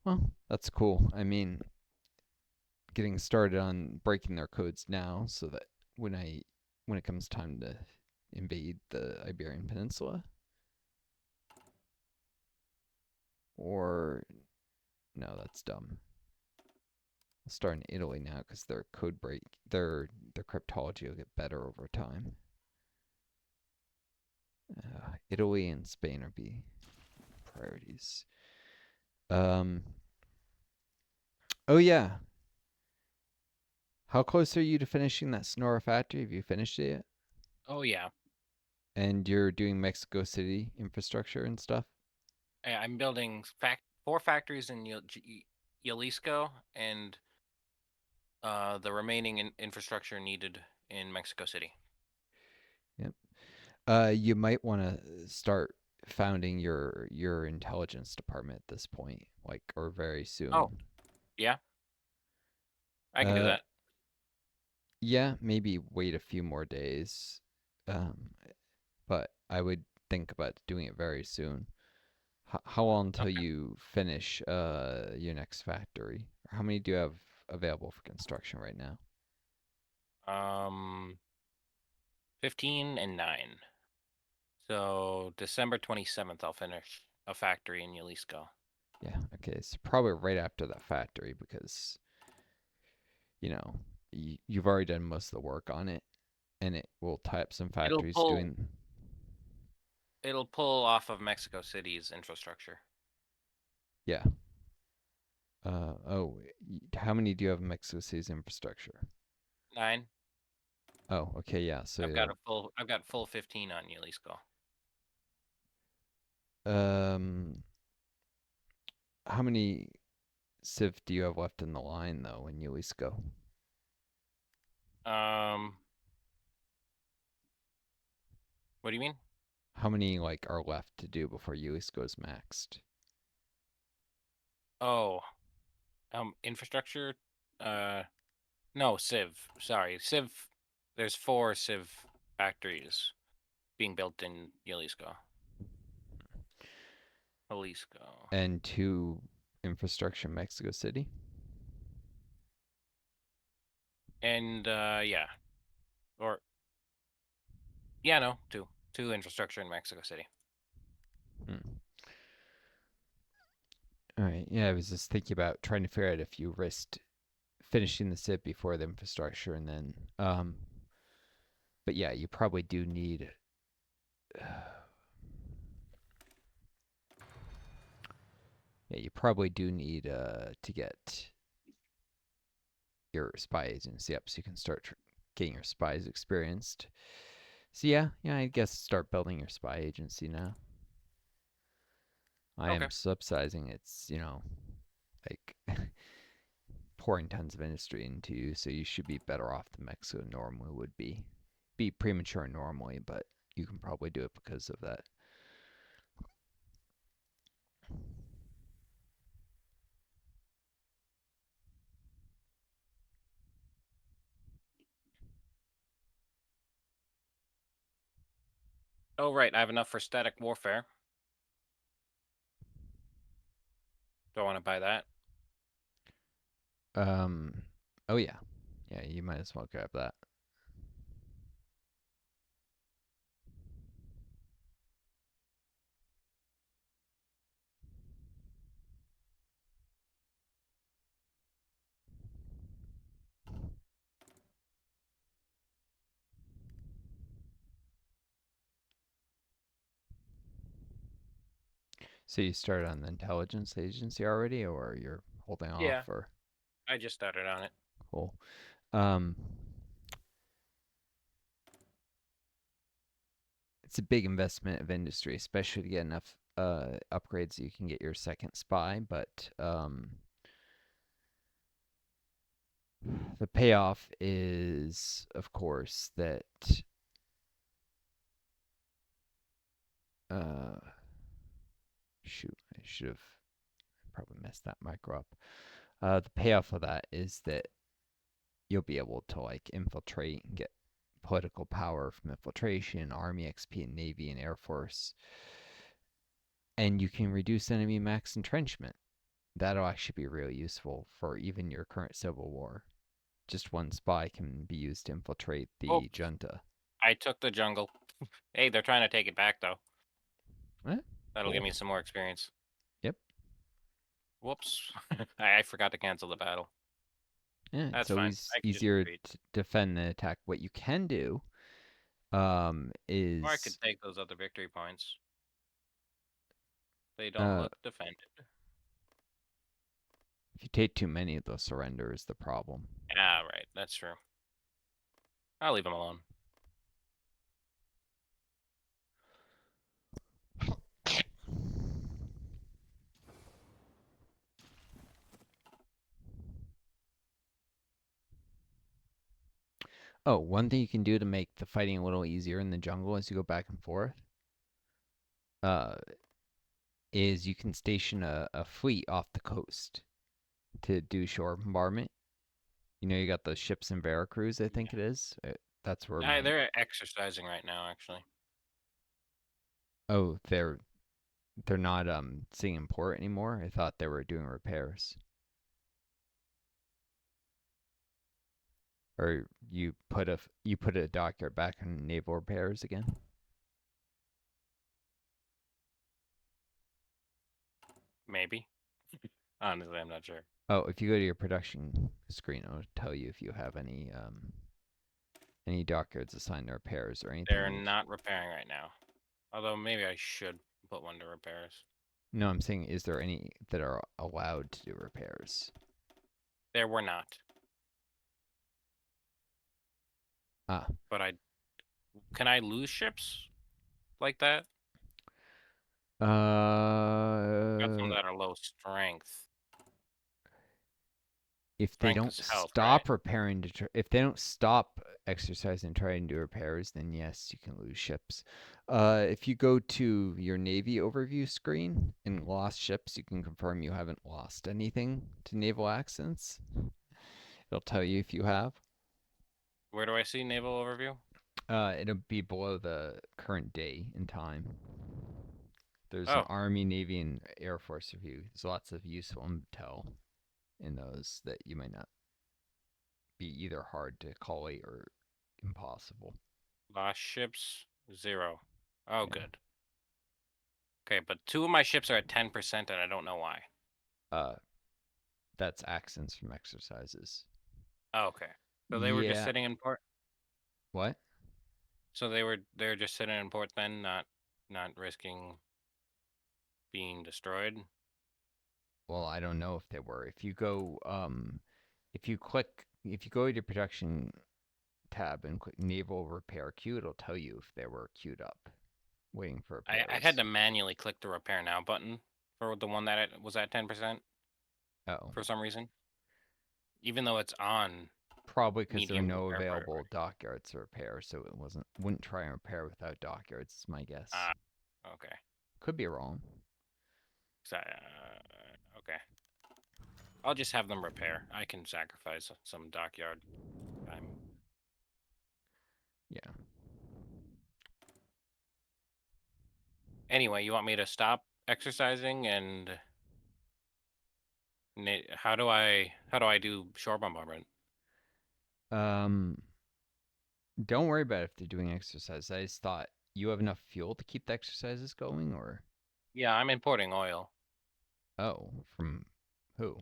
Well, that's cool. I mean, getting started on breaking their codes now, so that when it comes time to invade the Iberian Peninsula, or no, that's dumb. I'll start in Italy now because their code break their cryptology will get better over time. Italy and Spain are be priorities. Um. Oh yeah. How close are you to finishing that Sonora factory? Have you finished it yet? Oh, yeah. And you're doing Mexico City infrastructure and stuff? I'm building 4 factories in Jalisco and the remaining infrastructure needed in Mexico City. Yep. You might want to start founding your intelligence department at this point, like, or very Oh, soon. yeah, I can do Uh, that. yeah, maybe wait a few more days. Um, but I would think about doing it very soon. How long until Okay. you finish your next factory? Or how many do you have available for construction right now? 15 and 9. So December 27th, I'll finish a factory in Jalisco. Yeah, okay, so probably right after that factory because, you know, you've already done most of the work on it and it will tie up some It'll factories pull. doing. It'll pull off of Mexico City's infrastructure. Yeah. Oh, how many do you have in Mexico City's infrastructure? 9. Oh, okay, yeah. I've got full 15 on Jalisco. Um, how many Civ do you have left in the line though in Jalisco? Um, what do you mean? How many like are left to do before Jalisco is maxed? Oh, infrastructure. Uh, no, Civ. Sorry, Civ. There's 4 Civ factories being built in Jalisco. Jalisco. And two infrastructure in Mexico City? And yeah, or yeah, no, 2. 2 infrastructure in Mexico City. Hmm. All right. Yeah, I was just thinking about trying to figure out if you risked finishing the Civ before the infrastructure and then but yeah, you probably do need yeah, you probably do need to get your spy agency up so you can start getting your spies experienced. So yeah, I guess start building your spy agency now. I Okay. am subsidizing its, like pouring tons of industry into you, so you should be better off than Mexico normally would be. Be premature normally, but you can probably do it because of that. Oh, right. I have enough for static warfare. Do I want to buy that? Um, oh yeah, you might as well grab that. So you started on the intelligence agency already, or you're holding off, Yeah, or I just started on it. cool. Um, it's a big investment of industry, especially to get enough upgrades so you can get your second spy. But the payoff is, of course, that uh, shoot, I should have probably messed that micro up. The payoff of that is that you'll be able to like infiltrate and get political power from infiltration, Army XP, and Navy and Air Force, and you can reduce enemy max entrenchment. That'll actually be really useful for even your current civil war. Just one spy can be used to infiltrate Oh, the junta. I took the jungle. Hey, they're trying to take it back though. Eh, That'll give cool. me some more experience. Yep. Whoops. I forgot to cancel the battle. Yeah, it's That's fine. always I can just easier retreat. to defend than attack. What you can do Or I could is take those other victory points. They don't uh, look defended. if you take too many of those, surrender is the problem. Ah, right. That's true. I'll leave them alone. Oh, one thing you can do to make the fighting a little easier in the jungle as you go back and forth, uh, is you can station a fleet off the coast to do shore bombardment. You know, you got those ships in Veracruz, I think it is. That's where my. They're exercising right now, actually. Oh, they're not seeing port anymore. I thought they were doing repairs. Or you put a dockyard back in naval repairs again. Maybe. Honestly, I'm not sure. Oh, if you go to your production screen, it'll tell you if you have any dockyards assigned to repairs or anything. They're not repairing right now. Although maybe I should put one to repairs. No, I'm saying, is there any that are allowed to do repairs? There were not. Ah. But can I lose ships like that? Got some Uh, that are low strength. if they Strength don't is health, right? stop repairing, if they don't stop exercising and trying to do repairs, then yes, you can lose ships. If you go to your Navy overview screen and lost ships, you can confirm you haven't lost anything to naval accidents. It'll tell you if you have. Where do I see naval overview? It'll be below the current day and time. There's an Oh, Army, Navy, and Air Force review. There's lots of useful intel in those that you might not be either hard to collate or impossible. lost ships 0. Oh, Yeah. good. Okay, but 2 of my ships are at 10%, and I don't know why. Uh, that's accidents from exercises. Oh, okay. So they were just Yeah. sitting in port. What? So they're just sitting in port then, not risking being destroyed. Well, I don't know if they were. If you go, if you go to your production tab and click naval repair queue, it'll tell you if they were queued up, waiting for I repairs. had to manually click the repair now button for the one that was at 10% Oh, for some reason, even though it's on probably because there were medium no repair available priority. dockyards to repair, so it wouldn't try and repair without dockyards. Is my guess. Ah, okay. Could be wrong. Okay. I'll just have them repair. I can sacrifice some dockyard time. Yeah. Anyway, you want me to stop exercising and how do I do shore bombardment? Don't worry about if they're doing exercise. I just thought, you have enough fuel to keep the exercises going, or Yeah, I'm importing oil oh, from who?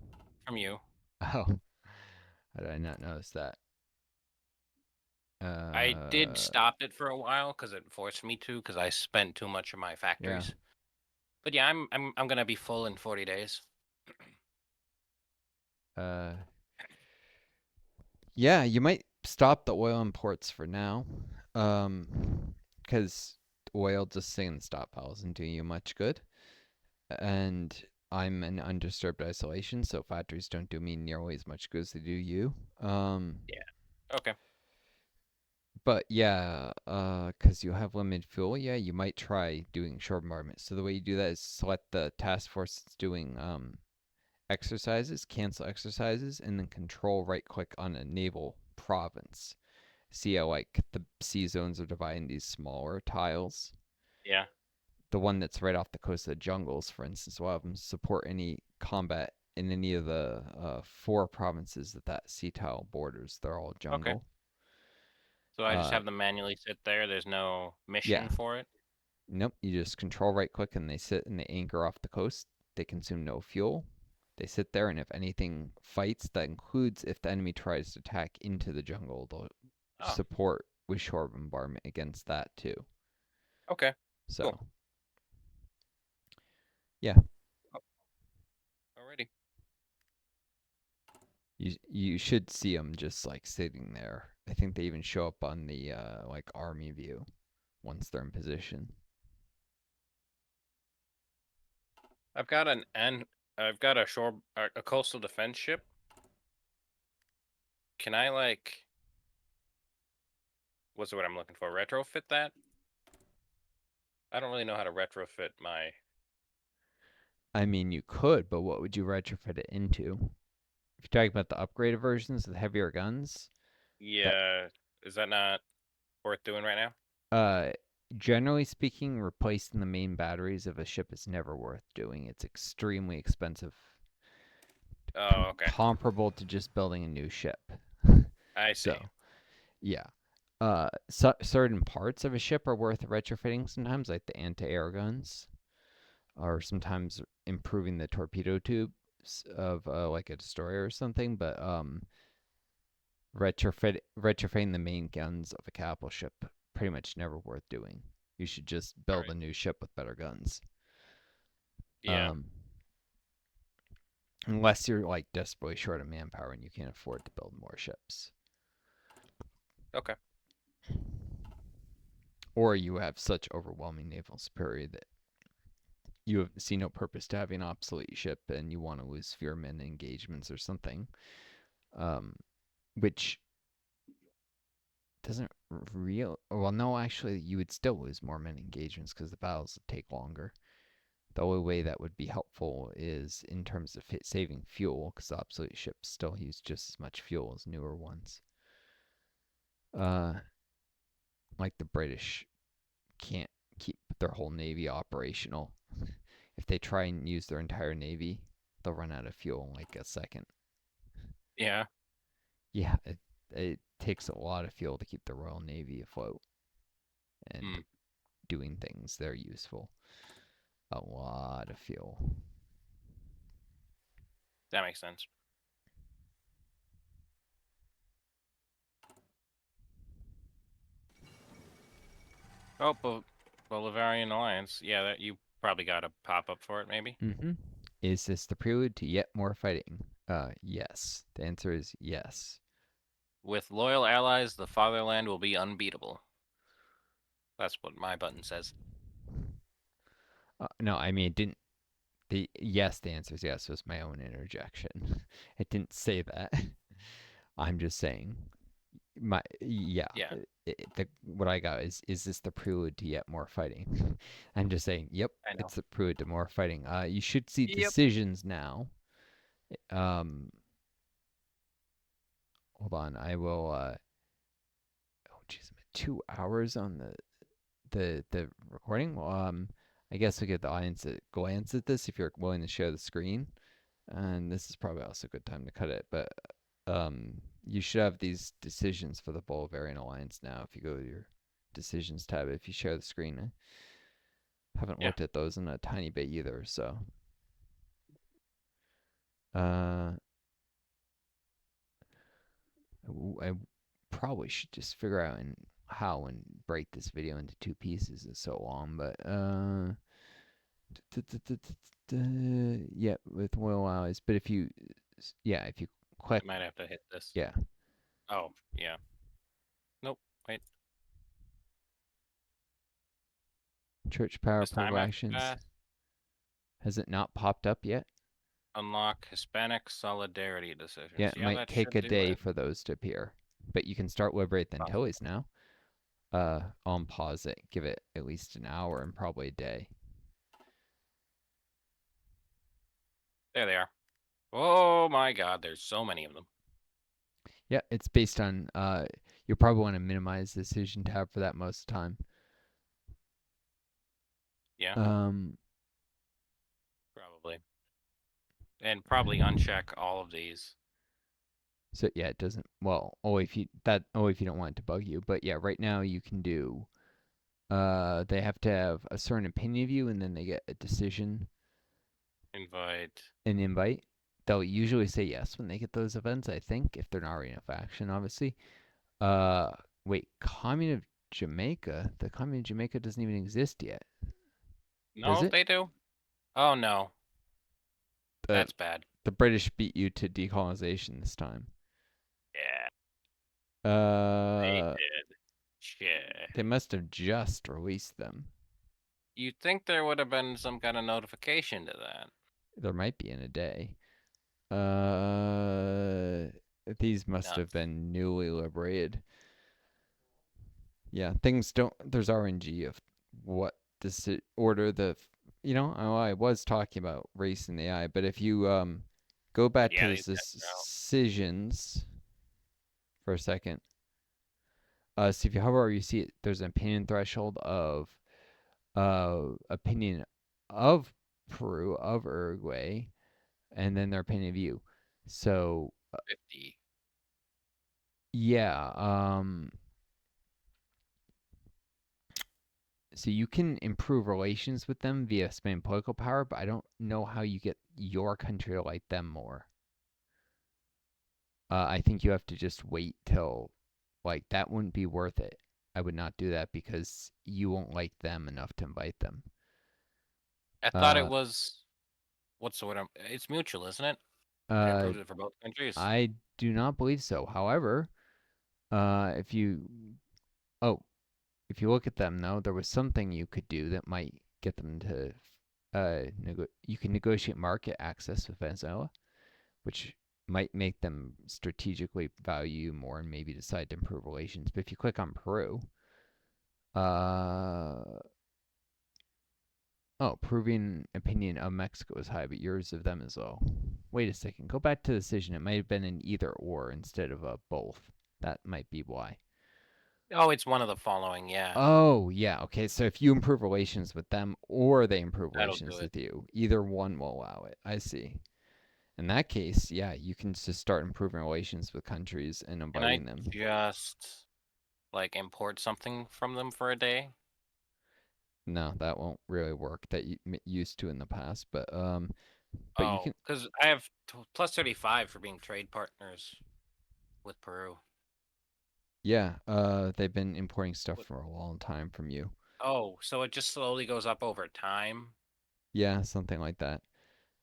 from you. Oh, how did I not notice that? I did stop it for a while because it forced me to because I spent too much of my Yeah. factories. But yeah, I'm gonna be full in 40 days. Uh, yeah, you might stop the oil imports for now, because oil just sitting in stockpiles isn't doing you much good. And I'm in undisturbed isolation, so factories don't do me nearly as much good as they do you. Yeah. Okay. But yeah, because you have limited fuel, yeah, you might try doing shore bombardment. So the way you do that is select the task force that's doing exercises, cancel exercises, and then control right click on a naval province. See how like the sea zones are divided in these smaller tiles. Yeah. The one that's right off the coast of the jungles, for instance, will have them support any combat in any of the 4 provinces that sea tile borders. They're all Okay. jungle. So I just have them manually sit there. There's no Yeah. mission for it. Nope. You just control right click and they sit and they anchor off the coast. They consume no fuel. They sit there, and if anything fights, that includes if the enemy tries to attack into the jungle, they'll Oh, support with shore bombardment against that too. okay. So, Cool. yeah, Oh, alrighty. you should see them just like sitting there. I think they even show up on the like army view once they're in position. I've got I've got a coastal defense ship. Can I like What's the word I'm looking for? Retrofit that? I don't really know how to retrofit my. I mean, you could, but what would you retrofit it into? If you're talking about the upgraded versions with heavier guns, that Yeah, is that not worth doing right now? uh, generally speaking, replacing the main batteries of a ship is never worth doing. It's extremely expensive, Oh, okay. comparable to just building a new ship. I see. So, yeah. Certain parts of a ship are worth retrofitting sometimes, like the anti-air guns, or sometimes improving the torpedo tubes of like a destroyer or something. But retrofitting the main guns of a capital ship pretty much never worth doing. You should just All build right. a new ship with better guns. Yeah. Um, unless you're like desperately short of manpower and you can't afford to build more ships, Okay. or you have such overwhelming naval superiority that you see no purpose to having an obsolete ship and you want to lose fewer men engagements or something, um, which doesn't real well no actually you would still lose more men engagements because the battles would take longer. The only way that would be helpful is in terms of saving fuel because obsolete ships still use just as much fuel as newer ones. uh like the British can't keep their whole navy operational. If they try and use their entire navy, they'll run out of fuel in like a second. Yeah. Yeah, it takes a lot of fuel to keep the Royal Navy afloat and Hmm. doing things that are useful. A lot of fuel. That makes sense. Oh, Bolivarian Alliance. Yeah, that you probably got a pop up for it, maybe. Mm-hmm. Is this the prelude to yet more fighting? Yes. The answer is yes. With loyal allies, the fatherland will be unbeatable. That's what my button says. No, I mean it didn't. The answer is yes. Was my own interjection. It didn't say that. I'm just saying. Yeah. Yeah, What I got is this the prelude to yet more fighting? I'm just saying. Yep, I know. it's the prelude to more fighting. You should see Yep. decisions now. Um, hold on. I will. Oh, jeez, I'm at 2 hours on the recording. Well, I guess we get the audience a glance at this if you're willing to share the screen. And this is probably also a good time to cut it. But you should have these decisions for the Bolivarian Alliance now. If you go to your decisions tab, if you share the screen, I haven't Yeah. looked at those in a tiny bit either. So, uh, I probably should just figure out how and break this video into two pieces. It's so long, but yeah, with loyal allies. But if you, yeah, if you click, I might have to hit this. yeah, Oh, yeah. Nope. Wait. church power This time political I have to actions. pass. Has it not popped up yet? Unlock Hispanic solidarity Yeah, decisions. it Yeah, might that take should a do day it. for those to appear. But you can start Liberate the Possible. Antilles now. On pause it, give it at least an hour and probably a day. There they are. Oh my god, there's so many of them. Yeah, it's based on you'll probably want to minimize the decision tab for that most of the time. Yeah, Um probably. And probably uncheck all of these. so yeah, it doesn't well, only if you don't want it to bug you. But yeah, right now you can do they have to have a certain opinion of you and then they get a decision, Invite. an invite. They'll usually say yes when they get those events, I think, if they're not already in a faction, obviously. Uh, wait, Commune of Jamaica? The Commune of Jamaica doesn't even exist yet, does No, it? they do. Oh no, The that's bad. the British beat you to decolonization this time. Yeah, they Uh, did. Shit. they must have just released them. You'd think there would have been some kind of notification to that. There might be in a day. Uh, these must have Nuts. been newly liberated. Yeah, things don't. There's RNG of what order I was talking about race and AI, but if you go But back to yeah, the these guys are out. decisions for a second, so if you hover over, you see there's an opinion threshold of opinion of Peru, of Uruguay, and then their opinion of you. So 50. yeah, so you can improve relations with them via spending political power, but I don't know how you get your country to like them more. I think you have to just wait till like that wouldn't be worth it. I would not do that because you won't like them enough to invite them. I thought it Uh, was what's the word? It's mutual, isn't it? It uh, approves it for both countries. I do not believe so. However, if you oh, if you look at them though, there was something you could do that might get them to you can negotiate market access with Venezuela, which might make them strategically value you more and maybe decide to improve relations. But if you click on Peru, uh, oh, Peruvian opinion of Mexico is high, but yours of them is low. Wait a second. Go back to the decision. It might have been an either or instead of a both. That might be why. Oh, it's one of the following. Yeah, Oh, yeah. Okay. So if you improve relations with them or they improve that'll do relations it. with you, either one will allow it. I see. In that case, yeah, you can just start improving relations with countries and Can I inviting them. just like import something from them for a day? No, that won't really work that you used to in the past, but you Oh, can because I have plus 35 for being trade partners with Peru. yeah, they've been importing stuff What- for a long time from you. Oh, so it just slowly goes up over time. Yeah, something like that.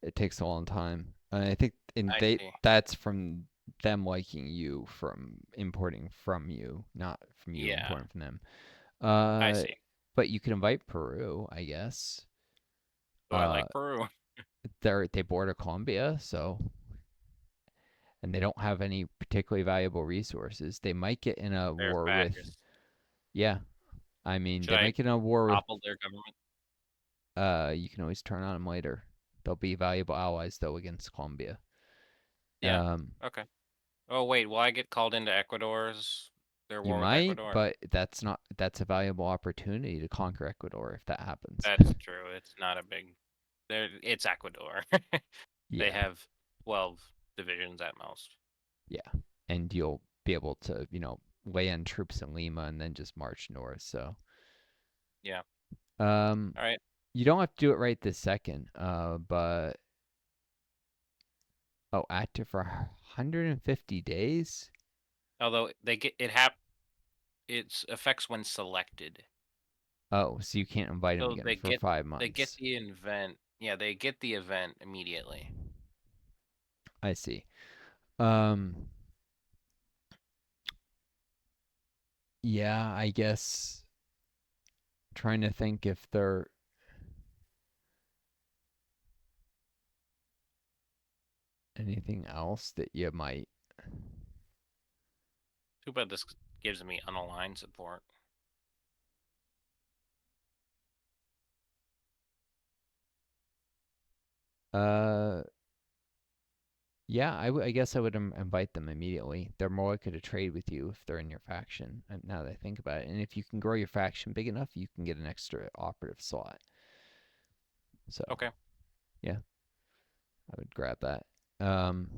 It takes a long time. I think and I they see. that's from them liking you from importing from you, not from you Yeah, importing from them. I Uh see. but you can invite Peru, I guess. So I Uh like Peru. they border Colombia, so and they don't have any particularly valuable resources. They might get in a They're war with fascists. yeah, I mean, Should they I might get in a war with topple their government? you can always turn on them later. They'll be valuable allies though against Colombia. Yeah. Um Okay. Oh wait, will I get called into Ecuador's their you war with might, Ecuador? but that's a valuable opportunity to conquer Ecuador if that happens. That's true. It's not a big. It's Ecuador. They Yeah. have 12 divisions at most. Yeah. And you'll be able to, land troops in Lima and then just march north. So, Yeah. um All right. you don't have to do it right this second. But oh, active for 150 days? Although they get it affects when selected. Oh, so you can't invite him So again for 5 they get months. the event. Yeah, they get the event immediately. I see. Um yeah, I guess trying to think if there anything else that you might Too bad this gives me unaligned support. uh yeah, I guess I would invite them immediately. They're more likely to trade with you if they're in your faction. Now that I think about it, and if you can grow your faction big enough, you can get an extra operative slot. So Okay. yeah, I would grab that. Um,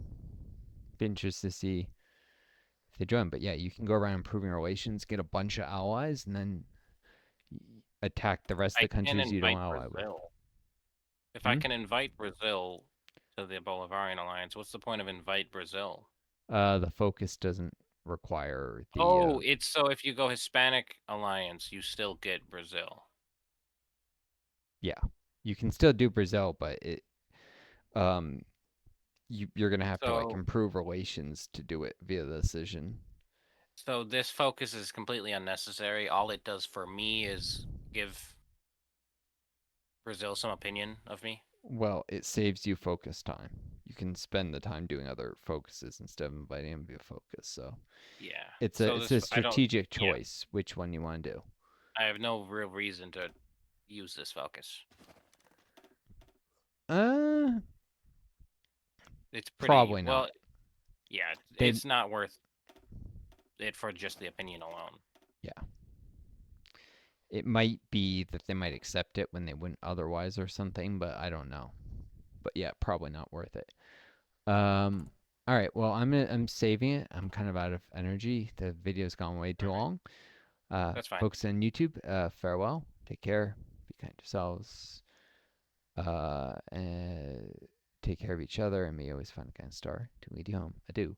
be interested to see if they join. But yeah, you can go around improving relations, get a bunch of allies, and then attack the rest of I the can countries you don't invite ally with. Brazil. If I Hmm? can invite Brazil to the Bolivarian alliance, what's the point of invite Brazil? The focus doesn't require the Oh, it's so if you go Hispanic alliance, you still get Brazil. yeah. You can still do Brazil, but um you're gonna have to like So improve relations to do it via the decision. so this focus is completely unnecessary. All it does for me is give Brazil some opinion of me. Well, it saves you focus time. you can spend the time doing other focuses instead of inviting them to be a focus. So Yeah. it's a So it's a this I don't. strategic Yeah. choice which one you want to do. I have no real reason to use this focus. Uh, It's pretty Probably not. well. Yeah. They It's not worth it for just the opinion alone. Yeah. It might be that they might accept it when they wouldn't otherwise or something, but I don't know. But yeah, probably not worth it. Um, all right. Well, I'm saving it. I'm kind of out of energy. The video's gone way too All right. long. That's fine. Folks on YouTube, farewell. Take care. Be kind to yourselves. And take care of each other. And may you always find a kind star to lead you home. Adieu.